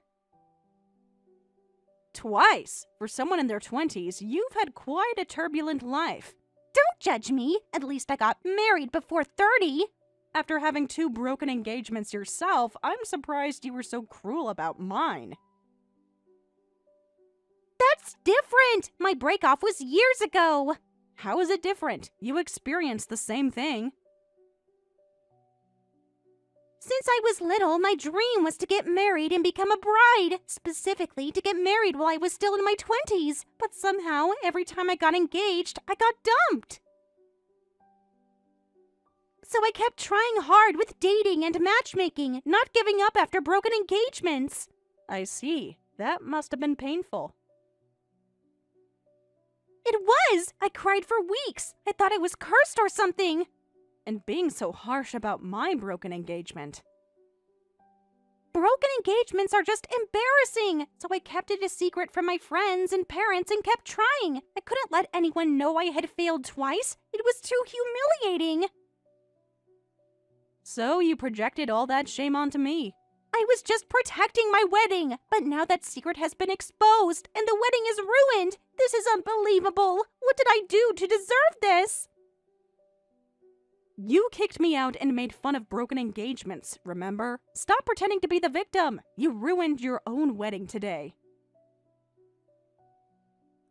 Twice? For someone in their 20s, you've had quite a turbulent life. Don't Don't judge me. At least I got married before 30. After having 2 broken engagements yourself, I'm surprised you were so cruel about mine. That's different. My break-off was years ago. How is it different? You experienced the same thing. Since I was little, my dream was to get married and become a bride. Specifically, to get married while I was still in my 20s. But somehow, every time I got engaged, I got dumped. So I kept trying hard with dating and matchmaking, not giving up after broken engagements. I see. That must have been painful. It was! I cried for weeks. I thought I was cursed or something. And being so harsh about my broken engagement. Broken engagements are just embarrassing, so I kept it a secret from my friends and parents and kept trying. I couldn't let anyone know I had failed twice. It was too humiliating. So you projected all that shame onto me. I was just protecting my wedding, but now that secret has been exposed and the wedding is ruined. This is unbelievable. What did I do to deserve this? You kicked me out and made fun of broken engagements, remember? Stop pretending to be the victim. You ruined your own wedding today.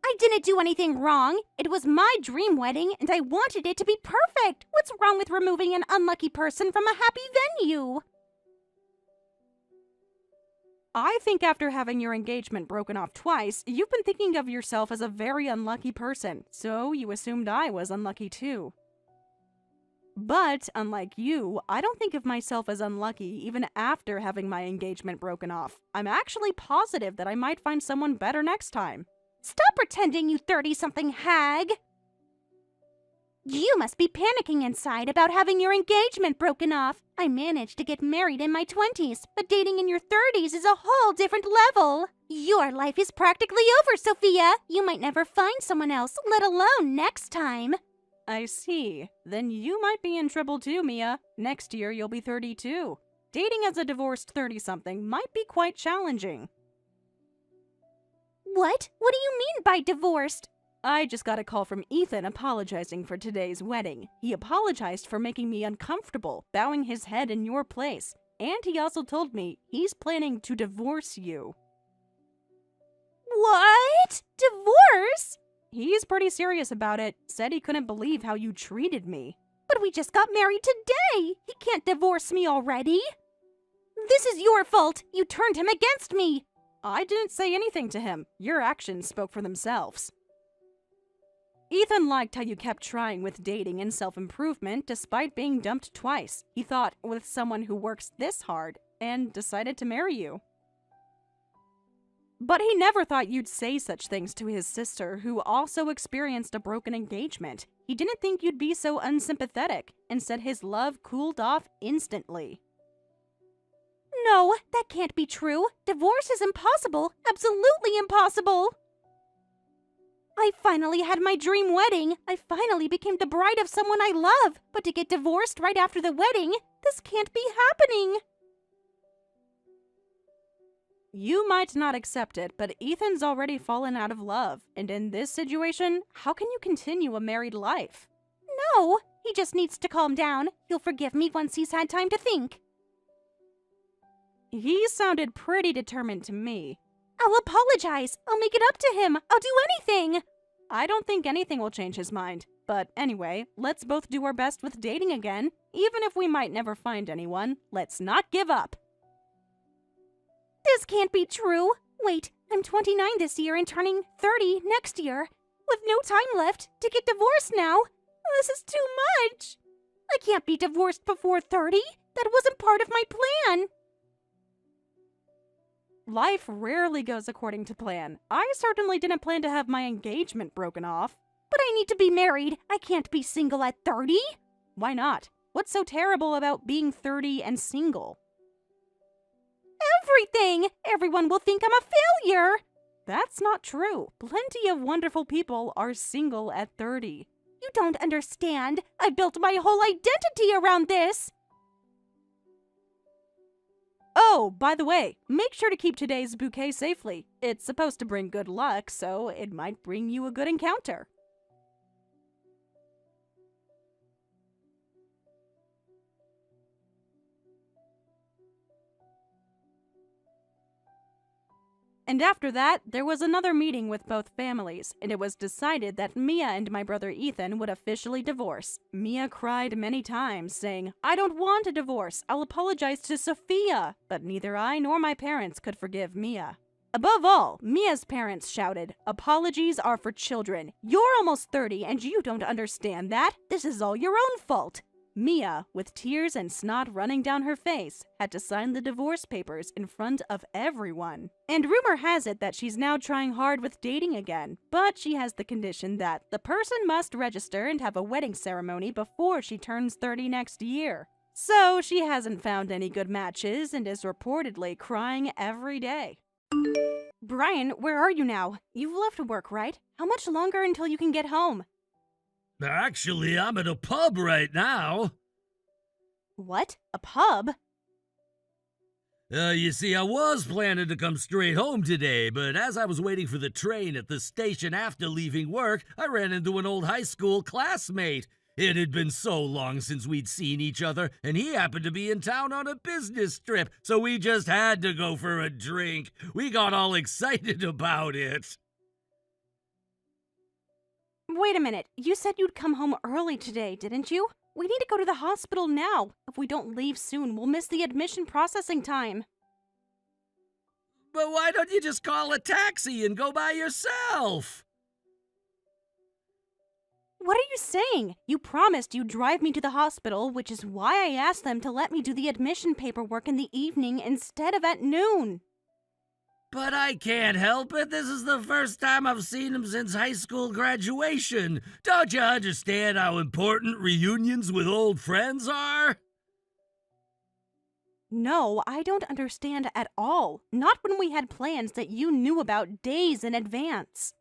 I didn't do anything wrong. It was my dream wedding and I wanted it to be perfect. What's wrong with removing an unlucky person from a happy venue? I think after having your engagement broken off twice, you've been thinking of yourself as a very unlucky person, so you assumed I was unlucky too. But, unlike you, I don't think of myself as unlucky even after having my engagement broken off. I'm actually positive that I might find someone better next time. Stop pretending, you 30-something hag! You must be panicking inside about having your engagement broken off. I managed to get married in my 20s, but dating in your 30s is a whole different level. Your life is practically over, Sophia. You might never find someone else, let alone next time. I see. Then you might be in trouble too, Mia. Next year you'll be 32. Dating as a divorced 30-something might be quite challenging. What? What do you mean by divorced? I just got a call from Ethan apologizing for today's wedding. He apologized for making me uncomfortable, bowing his head in your place. And he also told me he's planning to divorce you. What? Divorce? He's pretty serious about it. Said he couldn't believe how you treated me. But we just got married today. He can't divorce me already. This is your fault. You turned him against me. I didn't say anything to him. Your actions spoke for themselves. Ethan liked how you kept trying with dating and self-improvement despite being dumped twice. He thought, with someone who works this hard, and decided to marry you. But he never thought you'd say such things to his sister, who also experienced a broken engagement. He didn't think you'd be so unsympathetic, and said his love cooled off instantly. No, that can't be true. Divorce is impossible. Absolutely impossible. I finally had my dream wedding. I finally became the bride of someone I love. But to get divorced right after the wedding, this can't be happening. You might not accept it, but Ethan's already fallen out of love. And in this situation, how can you continue a married life? No, he just needs to calm down. He'll forgive me once he's had time to think. He sounded pretty determined to me. I'll apologize. I'll make it up to him. I'll do anything. I don't think anything will change his mind. But anyway, let's both do our best with dating again. Even if we might never find anyone, let's not give up. This can't be true. Wait, I'm 29 this year and turning 30 next year. With no time left to get divorced now. This is too much. I can't be divorced before 30. That wasn't part of my plan. Life rarely goes according to plan. I certainly didn't plan to have my engagement broken off. But I need to be married. I can't be single at 30. Why not? What's so terrible about being 30 and single? Everything! Everyone will think I'm a failure. That's not true. Plenty of wonderful people are single at 30. You don't understand. I built my whole identity around this. Oh, by the way, make sure to keep today's bouquet safely. It's supposed to bring good luck, so it might bring you a good encounter. And after that, there was another meeting with both families, and it was decided that Mia and my brother Ethan would officially divorce. Mia cried many times, saying, "I don't want a divorce, I'll apologize to Sophia." But neither I nor my parents could forgive Mia. Above all, Mia's parents shouted, "Apologies are for children. You're almost 30 and you don't understand that. This is all your own fault." Mia, with tears and snot running down her face, had to sign the divorce papers in front of everyone. And rumor has it that she's now trying hard with dating again, but she has the condition that the person must register and have a wedding ceremony before she turns 30 next year. So she hasn't found any good matches and is reportedly crying every day. Brian, where are you now? You've left work, right? How much longer until you can get home? Actually, I'm at a pub right now. What? A pub? You see, I was planning to come straight home today, but as I was waiting for the train at the station after leaving work, I ran into an old high school classmate. It had been so long since we'd seen each other, and he happened to be in town on a business trip, so we just had to go for a drink. We got all excited about it. Wait a minute, you said you'd come home early today, didn't you? We need to go to the hospital now. If we don't leave soon, we'll miss the admission processing time. But why don't you just call a taxi and go by yourself? What are you saying? You promised you'd drive me to the hospital, which is why I asked them to let me do the admission paperwork in the evening instead of at noon. But I can't help it. This is the first time I've seen him since high school graduation. Don't you understand how important reunions with old friends are? No, I don't understand at all. Not when we had plans that you knew about days in advance.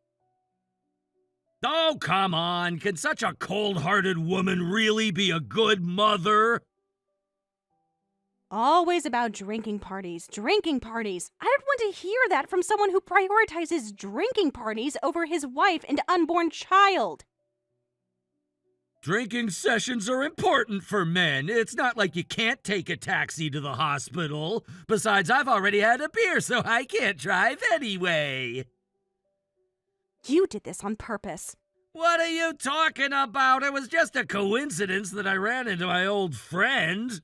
Oh, come on. Can such a cold-hearted woman really be a good mother? Always about drinking parties, drinking parties. I don't want to hear that from someone who prioritizes drinking parties over his wife and unborn child. Drinking sessions are important for men. It's not like you can't take a taxi to the hospital. Besides, I've already had a beer, so I can't drive anyway. You did this on purpose. What are you talking about? It was just a coincidence that I ran into my old friend.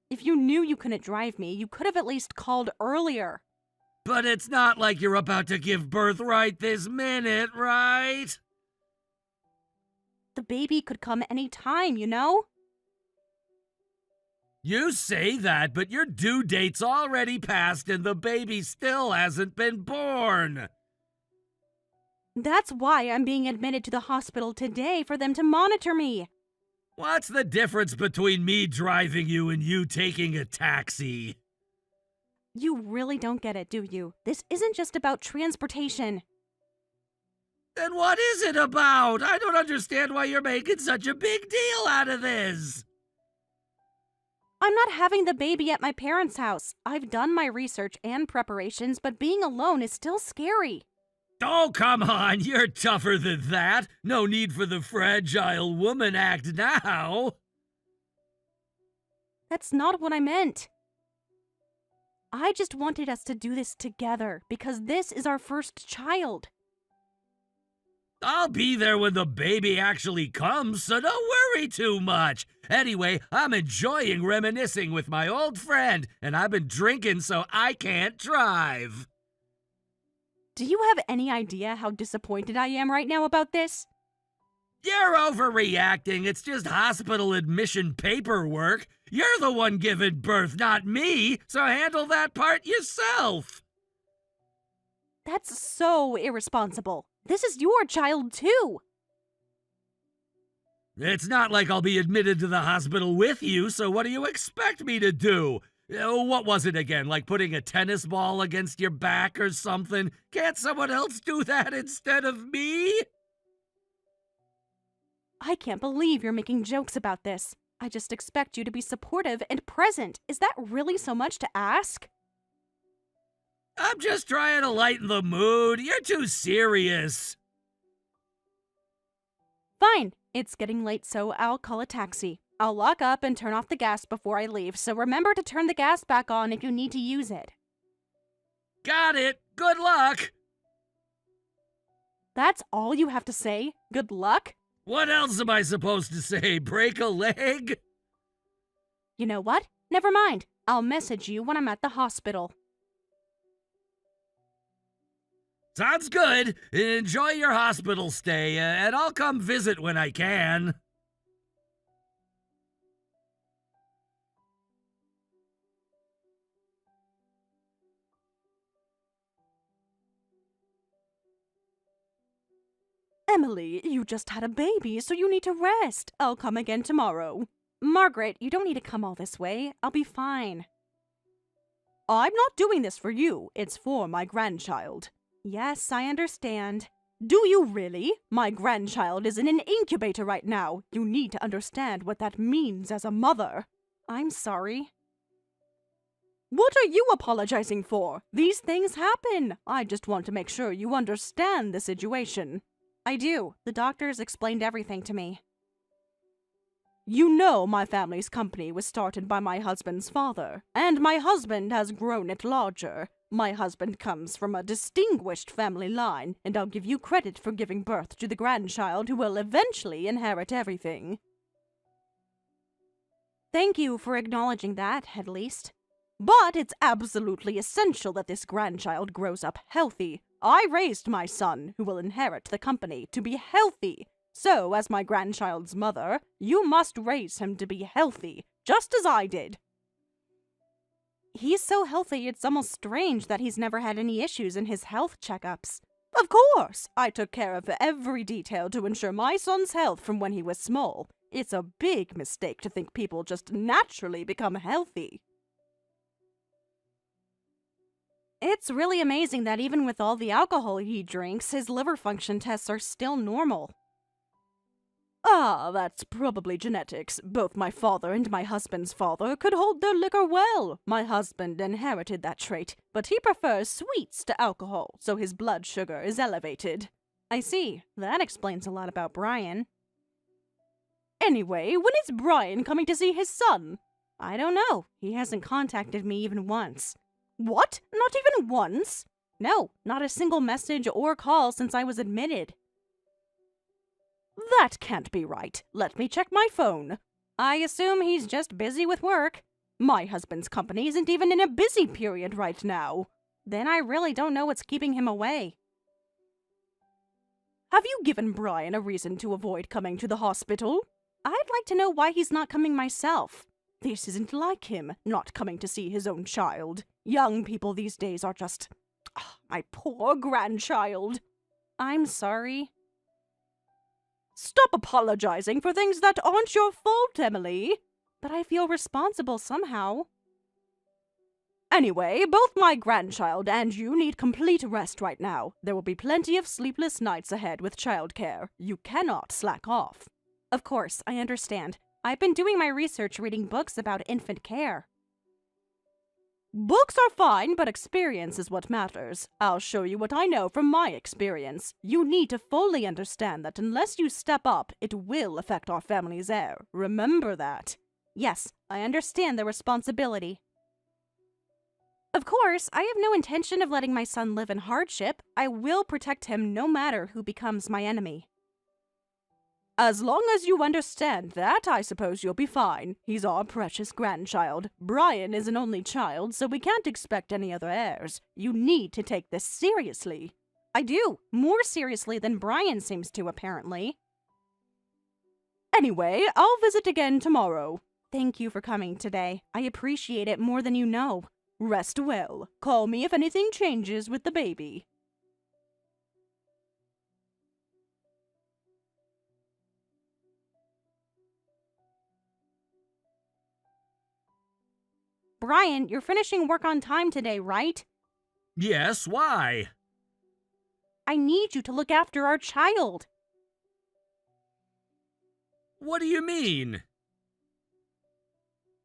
If you knew you couldn't drive me, you could have at least called earlier. But it's not like you're about to give birth right this minute, right? The baby could come any time, you know? You say that, but your due date's already passed and the baby still hasn't been born. That's why I'm being admitted to the hospital today for them to monitor me. What's the difference between me driving you and you taking a taxi? You really don't get it, do you? This isn't just about transportation. Then what is it about? I don't understand why you're making such a big deal out of this. I'm not having the baby at my parents' house. I've done my research and preparations, but being alone is still scary. Oh, come on, you're tougher than that. No need for the fragile woman act now. That's not what I meant. I just wanted us to do this together because this is our first child. I'll be there when the baby actually comes, so don't worry too much. Anyway, I'm enjoying reminiscing with my old friend, and I've been drinking so I can't drive. Do you have any idea how disappointed I am right now about this? You're overreacting. It's just hospital admission paperwork. You're the one giving birth, not me, so handle that part yourself. That's so irresponsible. This is your child, too. It's not like I'll be admitted to the hospital with you, so what do you expect me to do? What was it again, like putting a tennis ball against your back or something? Can't someone else do that instead of me? I can't believe you're making jokes about this. I just expect you to be supportive and present. Is that really so much to ask? I'm just trying to lighten the mood. You're too serious. Fine. It's getting late, so I'll call a taxi. I'll lock up and turn off the gas before I leave, so remember to turn the gas back on if you need to use it. Got it. Good luck. That's all you have to say? Good luck? What else am I supposed to say? Break a leg? You know what? Never mind. I'll message you when I'm at the hospital. Sounds good. Enjoy your hospital stay, and I'll come visit when I can. Emily, you just had a baby, so you need to rest. I'll come again tomorrow. Margaret, you don't need to come all this way. I'll be fine. I'm not doing this for you. It's for my grandchild. Yes, I understand. Do you really? My grandchild is in an incubator right now. You need to understand what that means as a mother. I'm sorry. What are you apologizing for? These things happen. I just want to make sure you understand the situation. I do. The doctors explained everything to me. You know my family's company was started by my husband's father, and my husband has grown it larger. My husband comes from a distinguished family line, and I'll give you credit for giving birth to the grandchild who will eventually inherit everything. Thank you for acknowledging that, at least. But it's absolutely essential that this grandchild grows up healthy. I raised my son, who will inherit the company, to be healthy. So, as my grandchild's mother, you must raise him to be healthy, just as I did. He's so healthy, it's almost strange that he's never had any issues in his health checkups. Of course! I took care of every detail to ensure my son's health from when he was small. It's a big mistake to think people just naturally become healthy. It's really amazing that even with all the alcohol he drinks, his liver function tests are still normal. Ah, that's probably genetics. Both my father and my husband's father could hold their liquor well. My husband inherited that trait, but he prefers sweets to alcohol, so his blood sugar is elevated. I see. That explains a lot about Brian. Anyway, when is Brian coming to see his son? I don't know. He hasn't contacted me even once. What? Not even once? No, not a single message or call since I was admitted. That can't be right. Let me check my phone. I assume he's just busy with work. My husband's company isn't even in a busy period right now. Then I really don't know what's keeping him away. Have you given Brian a reason to avoid coming to the hospital? I'd like to know why he's not coming myself. This isn't like him, not coming to see his own child. Young people these days are just... my poor grandchild. I'm sorry. Stop apologizing for things that aren't your fault, Emily. But I feel responsible somehow. Anyway, both my grandchild and you need complete rest right now. There will be plenty of sleepless nights ahead with childcare. You cannot slack off. Of course, I understand. I've been doing my research reading books about infant care. Books are fine, but experience is what matters. I'll show you what I know from my experience. You need to fully understand that unless you step up, it will affect our family's heir. Remember that. Yes, I understand the responsibility. Of course, I have no intention of letting my son live in hardship. I will protect him no matter who becomes my enemy. As long as you understand that, I suppose you'll be fine. He's our precious grandchild. Brian is an only child, so we can't expect any other heirs. You need to take this seriously. I do. More seriously than Brian seems to, apparently. Anyway, I'll visit again tomorrow. Thank you for coming today. I appreciate it more than you know. Rest well. Call me if anything changes with the baby. Brian, you're finishing work on time today, right? Yes, why? I need you to look after our child. What do you mean?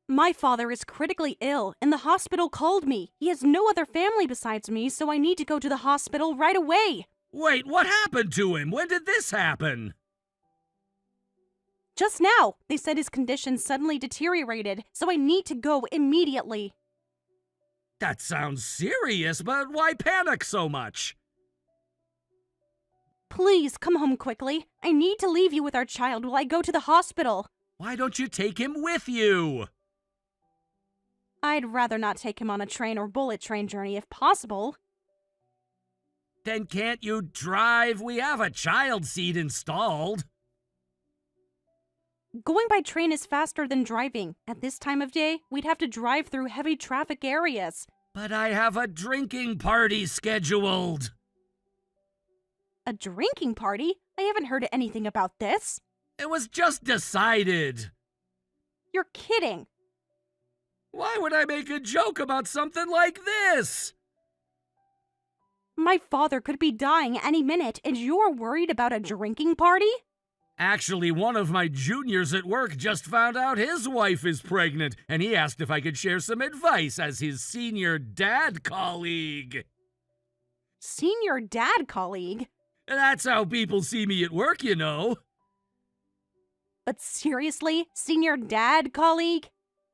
My father is critically ill, and the hospital called me. He has no other family besides me, so I need to go to the hospital right away. Wait, what happened to him? When did this happen? Just now, they said his condition suddenly deteriorated, so I need to go immediately. That sounds serious, but why panic so much? Please come home quickly. I need to leave you with our child while I go to the hospital. Why don't you take him with you? I'd rather not take him on a train or bullet train journey if possible. Then can't you drive? We have a child seat installed. Going by train is faster than driving. At this time of day, we'd have to drive through heavy traffic areas. But I have a drinking party scheduled. A drinking party? I haven't heard anything about this. It was just decided. You're kidding. Why would I make a joke about something like this? My father could be dying any minute, and you're worried about a drinking party? Actually, one of my juniors at work just found out his wife is pregnant, and he asked if I could share some advice as his senior dad colleague. Senior dad colleague? That's how people see me at work, you know. But seriously, senior dad colleague?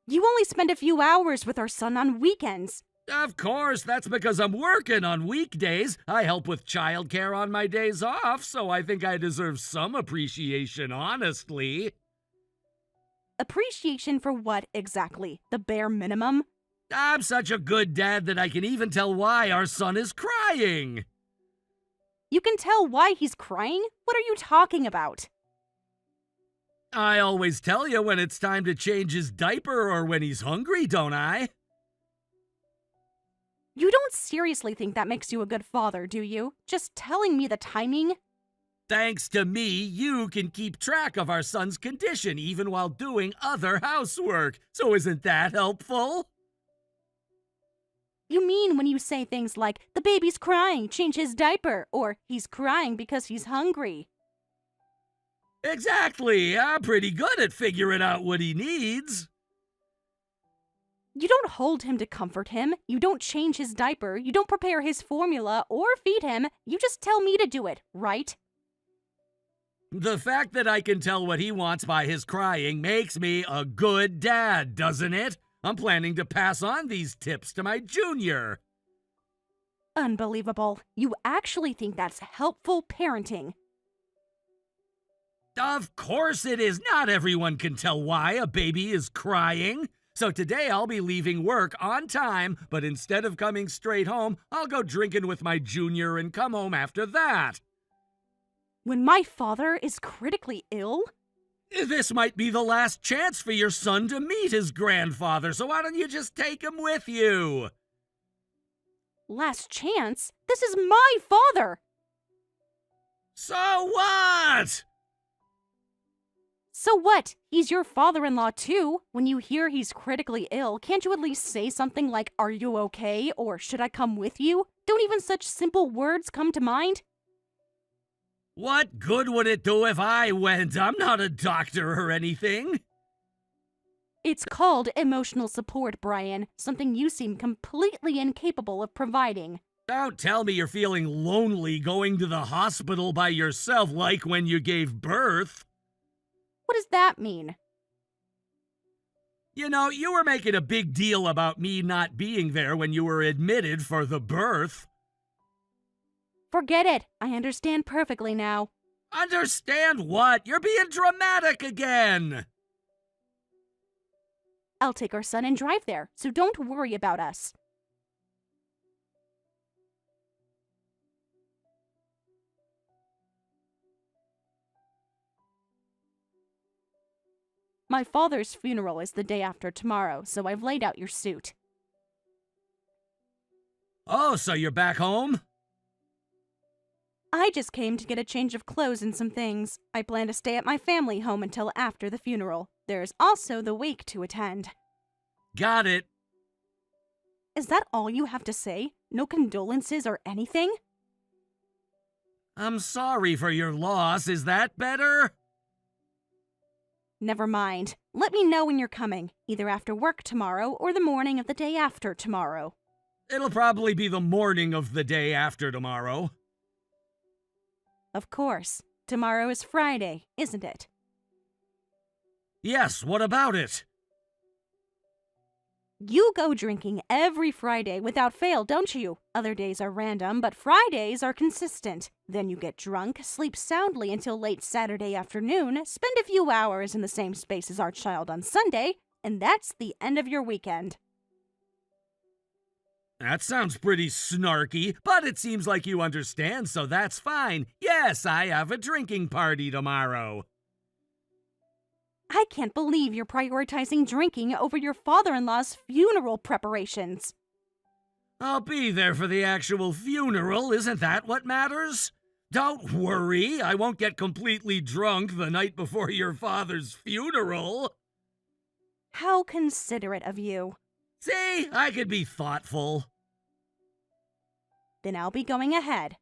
You only spend a few hours with our son on weekends. Of course, that's because I'm working on weekdays. I help with childcare on my days off, so I think I deserve some appreciation, honestly. Appreciation for what exactly? The bare minimum? I'm such a good dad that I can even tell why our son is crying. You can tell why he's crying? What are you talking about? I always tell you when it's time to change his diaper or when he's hungry, don't I? You don't seriously think that makes you a good father, do you? Just telling me the timing? Thanks to me, you can keep track of our son's condition even while doing other housework. So isn't that helpful? You mean when you say things like, the baby's crying, change his diaper, or he's crying because he's hungry. Exactly. I'm pretty good at figuring out what he needs. You don't hold him to comfort him. You don't change his diaper. You don't prepare his formula or feed him. You just tell me to do it, right? The fact that I can tell what he wants by his crying makes me a good dad, doesn't it? I'm planning to pass on these tips to my junior. Unbelievable. You actually think that's helpful parenting. Of course it is. Not everyone can tell why a baby is crying. So today I'll be leaving work on time, but instead of coming straight home, I'll go drinking with my junior and come home after that. When my father is critically ill? This might be the last chance for your son to meet his grandfather, so why don't you just take him with you? Last chance? This is my father! So what? So what? He's your father-in-law too. When you hear he's critically ill, can't you at least say something like, "Are you okay?" or "Should I come with you?" Don't even such simple words come to mind? What good would it do if I went? I'm not a doctor or anything. It's called emotional support, Brian, something you seem completely incapable of providing. Don't tell me you're feeling lonely going to the hospital by yourself like when you gave birth. What does that mean? You know, you were making a big deal about me not being there when you were admitted for the birth. Forget it. I understand perfectly now. Understand what? You're being dramatic again. I'll take our son and drive there, so don't worry about us. My father's funeral is the day after tomorrow, so I've laid out your suit. Oh, so you're back home? I just came to get a change of clothes and some things. I plan to stay at my family home until after the funeral. There's also the wake to attend. Got it. Is that all you have to say? No condolences or anything? I'm sorry for your loss. Is that better? Never mind. Let me know when you're coming, either after work tomorrow or the morning of the day after tomorrow. It'll probably be the morning of the day after tomorrow. Of course. Tomorrow is Friday, isn't it? Yes, what about it? You go drinking every Friday without fail, don't you? Other days are random, but Fridays are consistent. Then you get drunk, sleep soundly until late Saturday afternoon, spend a few hours in the same space as our child on Sunday, and that's the end of your weekend. That sounds pretty snarky, but it seems like you understand, so that's fine. Yes, I have a drinking party tomorrow. I can't believe you're prioritizing drinking over your father-in-law's funeral preparations. I'll be there for the actual funeral, isn't that what matters? Don't worry, I won't get completely drunk the night before your father's funeral. How considerate of you. See, I could be thoughtful. Then I'll be going ahead.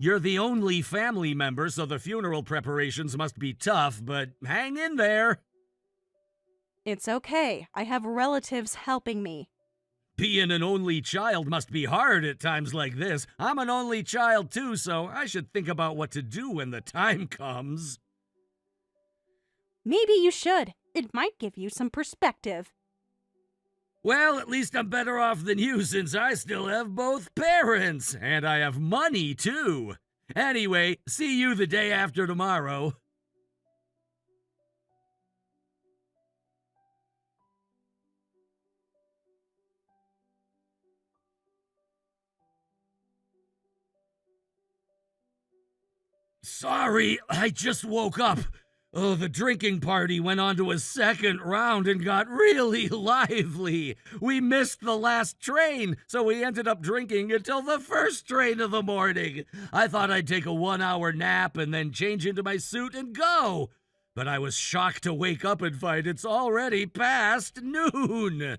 You're the only family member, so the funeral preparations must be tough, but hang in there. It's okay. I have relatives helping me. Being an only child must be hard at times like this. I'm an only child too, so I should think about what to do when the time comes. Maybe you should. It might give you some perspective. Well, at least I'm better off than you since I still have both parents, and I have money too. Anyway, see you the day after tomorrow. Sorry, I just woke up. Oh, the drinking party went on to a second round and got really lively. We missed the last train, so we ended up drinking until the first train of the morning. I thought I'd take a 1-hour nap and then change into my suit and go. But I was shocked to wake up and find it's already past noon.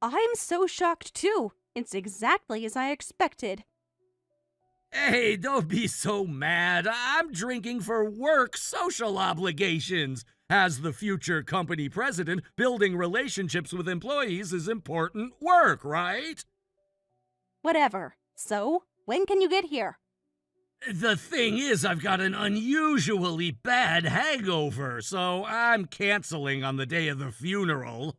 I'm so shocked too. It's exactly as I expected. Hey, don't be so mad. I'm drinking for work social obligations. As the future company president, building relationships with employees is important work, right? Whatever. So, when can you get here? The thing is, I've got an unusually bad hangover, so I'm canceling on the day of the funeral.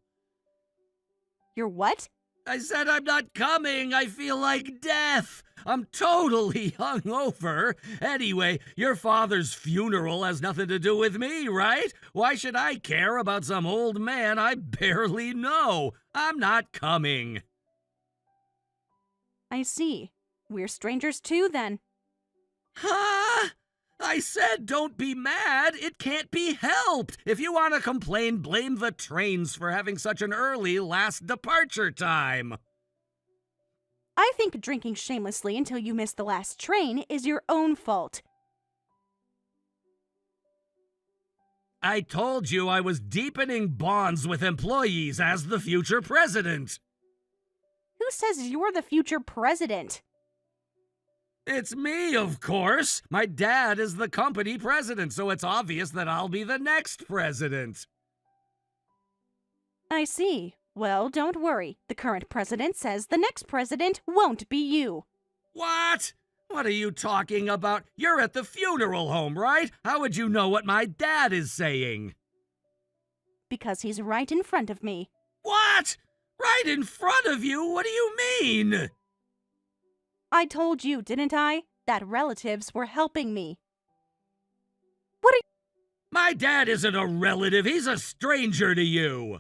You're what? I said I'm not coming. I feel like death. I'm totally hungover. Anyway, your father's funeral has nothing to do with me, right? Why should I care about some old man I barely know? I'm not coming. I see. We're strangers too, then. Huh? I said don't be mad. It can't be helped. If you want to complain, blame the trains for having such an early last departure time. I think drinking shamelessly until you miss the last train is your own fault. I told you I was deepening bonds with employees as the future president. Who says you're the future president? It's me, of course. My dad is the company president, so it's obvious that I'll be the next president. I see. Well, don't worry. The current president says the next president won't be you. What? What are you talking about? You're at the funeral home, right? How would you know what my dad is saying? Because he's right in front of me. What? Right in front of you? What do you mean? I told you, didn't I? That relatives were helping me. My dad isn't a relative. He's a stranger to you.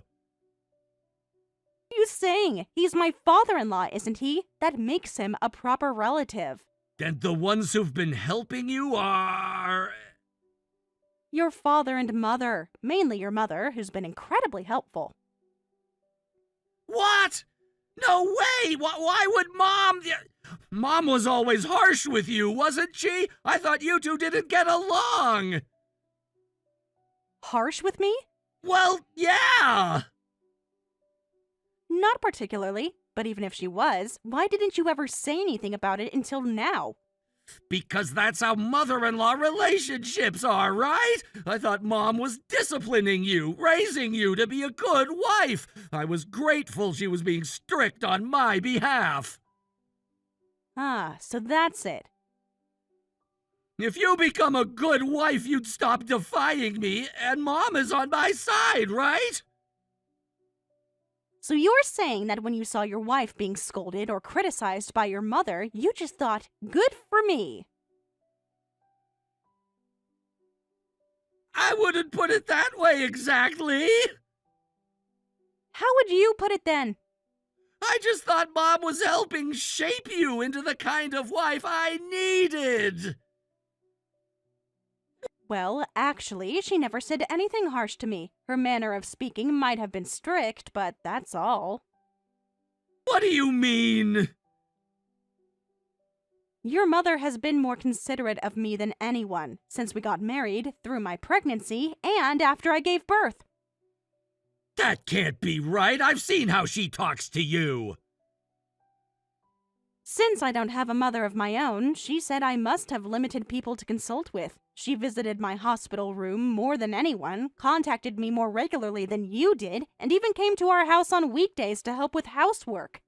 What are you saying? He's my father-in-law, isn't he? That makes him a proper relative. And the ones who've been helping you are... Your father and mother. Mainly your mother, who's been incredibly helpful. What? No way! Why would Mom... Mom was always harsh with you, wasn't she? I thought you two didn't get along. Harsh with me? Well, yeah. Not particularly, but even if she was, why didn't you ever say anything about it until now? Because that's how mother-in-law relationships are, right? I thought Mom was disciplining you, raising you to be a good wife. I was grateful she was being strict on my behalf. Ah, so that's it. If you become a good wife, you'd stop defying me, and Mom is on my side, right? So you're saying that when you saw your wife being scolded or criticized by your mother, you just thought, good for me. I wouldn't put it that way exactly. How would you put it then? I just thought Mom was helping shape you into the kind of wife I needed. Well, actually, she never said anything harsh to me. Her manner of speaking might have been strict, but that's all. What do you mean? Your mother has been more considerate of me than anyone since we got married, through my pregnancy, and after I gave birth. That can't be right. I've seen how she talks to you. Since I don't have a mother of my own, she said I must have limited people to consult with. She visited my hospital room more than anyone, contacted me more regularly than you did, and even came to our house on weekdays to help with housework.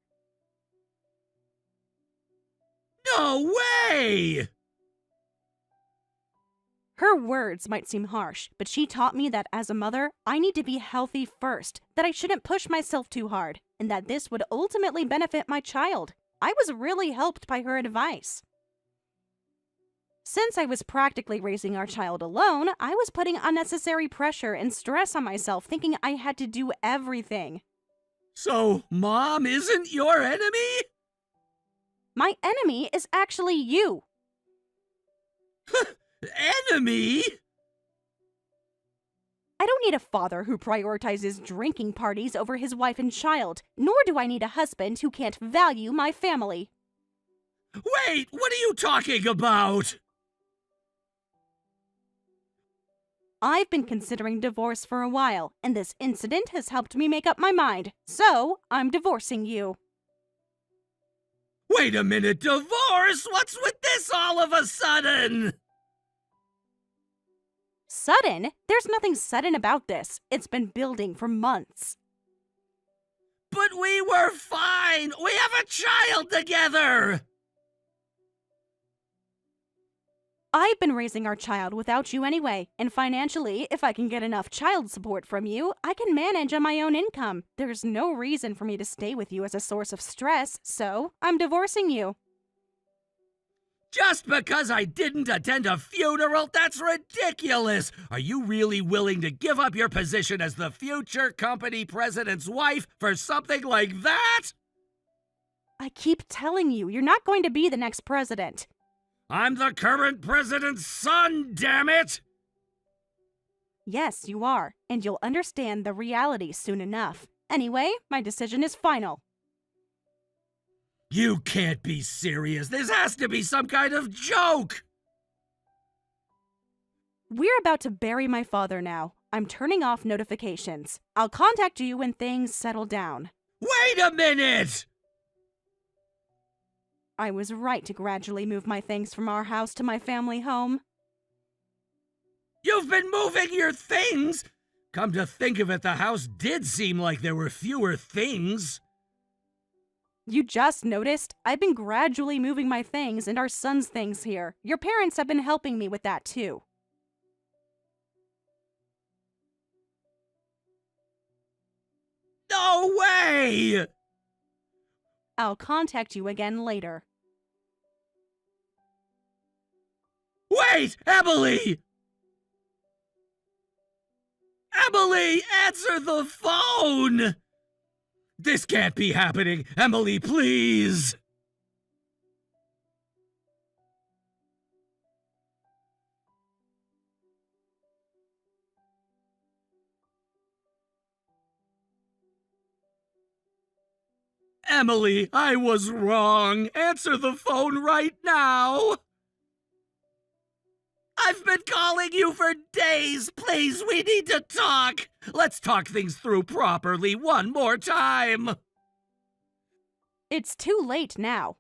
No way! Her words might seem harsh, but she taught me that as a mother, I need to be healthy first, that I shouldn't push myself too hard, and that this would ultimately benefit my child. I was really helped by her advice. Since I was practically raising our child alone, I was putting unnecessary pressure and stress on myself, thinking I had to do everything. So, Mom isn't your enemy? My enemy is actually you. Enemy? I don't need a father who prioritizes drinking parties over his wife and child, nor do I need a husband who can't value my family. Wait, what are you talking about? I've been considering divorce for a while, and this incident has helped me make up my mind. So, I'm divorcing you. Wait a minute, divorce? What's with this all of a sudden? Sudden? There's nothing sudden about this. It's been building for months. But we were fine! We have a child together! I've been raising our child without you anyway, and financially, if I can get enough child support from you, I can manage on my own income. There's no reason for me to stay with you as a source of stress, so I'm divorcing you. Just because I didn't attend a funeral? That's ridiculous! Are you really willing to give up your position as the future company president's wife for something like that? I keep telling you, you're not going to be the next president. I'm the current president's son, damn it! Yes, you are, and you'll understand the reality soon enough. Anyway, my decision is final. You can't be serious. This has to be some kind of joke! We're about to bury my father now. I'm turning off notifications. I'll contact you when things settle down. Wait a minute! I was right to gradually move my things from our house to my family home. You've been moving your things? Come to think of it, the house did seem like there were fewer things. You just noticed? I've been gradually moving my things and our son's things here. Your parents have been helping me with that too. No way! I'll contact you again later. Wait, Emily! Emily, answer the phone! This can't be happening. Emily, please! Emily, I was wrong. Answer the phone right now. I've been calling you for days. Please, we need to talk. Let's talk things through properly one more time. It's too late now.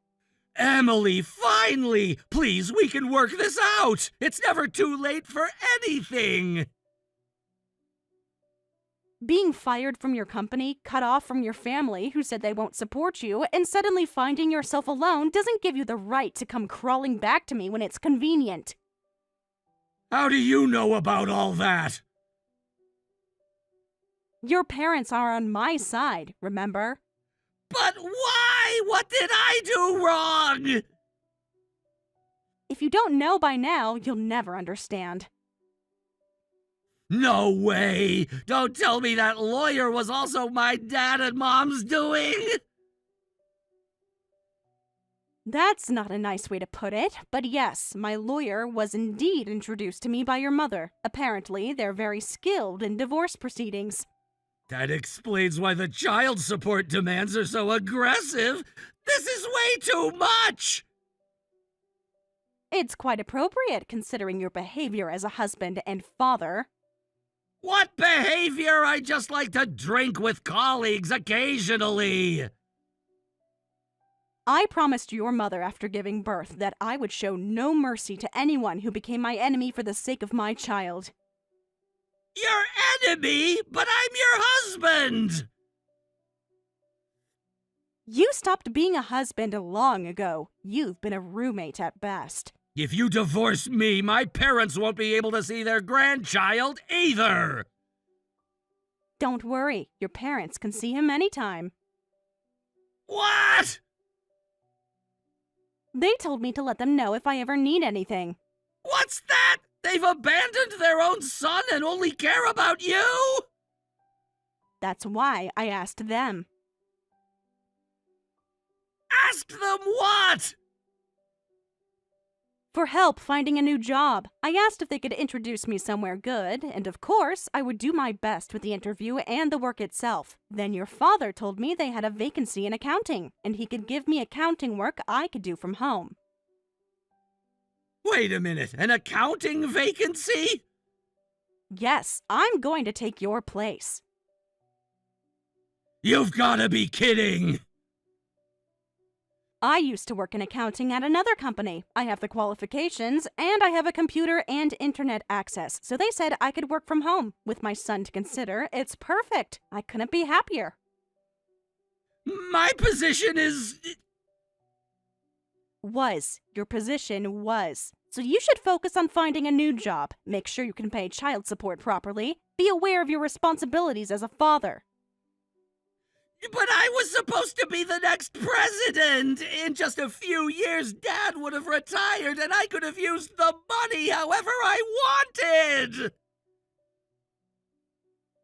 Emily, finally! Please, we can work this out. It's never too late for anything. Being fired from your company, cut off from your family who said they won't support you, and suddenly finding yourself alone doesn't give you the right to come crawling back to me when it's convenient. How do you know about all that? Your parents are on my side, remember? But why? What did I do wrong? If you don't know by now, you'll never understand. No way! Don't tell me that lawyer was also my dad and mom's doing! That's not a nice way to put it, but yes, my lawyer was indeed introduced to me by your mother. Apparently, they're very skilled in divorce proceedings. That explains why the child support demands are so aggressive. This is way too much! It's quite appropriate considering your behavior as a husband and father. What behavior? I just like to drink with colleagues occasionally. I promised your mother after giving birth that I would show no mercy to anyone who became my enemy for the sake of my child. Your enemy? But I'm your husband! You stopped being a husband long ago. You've been a roommate at best. If you divorce me, my parents won't be able to see their grandchild either! Don't worry, your parents can see him anytime. What? They told me to let them know if I ever need anything. What's that? They've abandoned their own son and only care about you? That's why I asked them. Ask them what? For help finding a new job. I asked if they could introduce me somewhere good, and of course, I would do my best with the interview and the work itself. Then your father told me they had a vacancy in accounting, and he could give me accounting work I could do from home. Wait a minute, an accounting vacancy? Yes, I'm going to take your place. You've gotta be kidding! I used to work in accounting at another company. I have the qualifications, and I have a computer and internet access, so they said I could work from home. With my son to consider, it's perfect. I couldn't be happier. My position is... Your position was. So you should focus on finding a new job. Make sure you can pay child support properly. Be aware of your responsibilities as a father. But I was supposed to be the next president! In just a few years, Dad would have retired and I could have used the money however I wanted!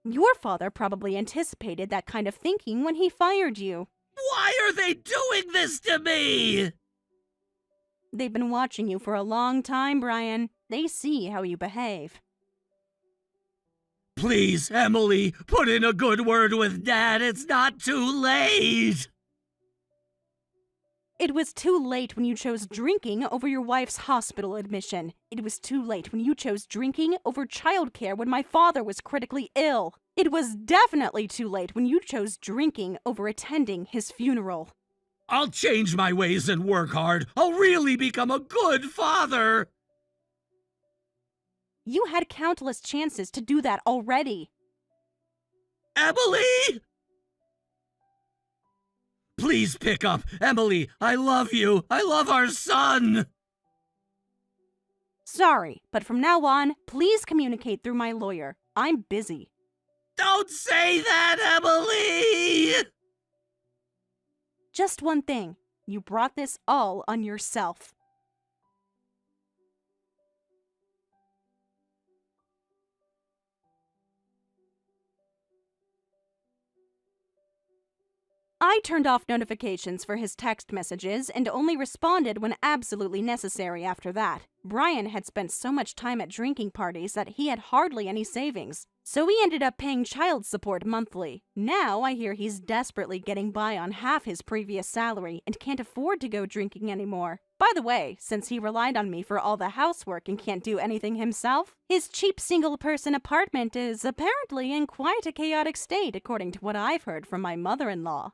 Your father probably anticipated that kind of thinking when he fired you. Why are they doing this to me? They've been watching you for a long time, Brian. They see how you behave. Please, Emily, put in a good word with Dad. It's not too late. It was too late when you chose drinking over your wife's hospital admission. It was too late when you chose drinking over childcare when my father was critically ill. It was definitely too late when you chose drinking over attending his funeral. I'll change my ways and work hard. I'll really become a good father. You had countless chances to do that already. Emily! Please pick up. Emily, I love you. I love our son. Sorry, but from now on, please communicate through my lawyer. I'm busy. Don't say that, Emily! Just one thing. You brought this all on yourself. I turned off notifications for his text messages and only responded when absolutely necessary after that. Brian had spent so much time at drinking parties that he had hardly any savings, so he ended up paying child support monthly. Now I hear he's desperately getting by on half his previous salary and can't afford to go drinking anymore. By the way, since he relied on me for all the housework and can't do anything himself, his cheap single-person apartment is apparently in quite a chaotic state according to what I've heard from my mother-in-law.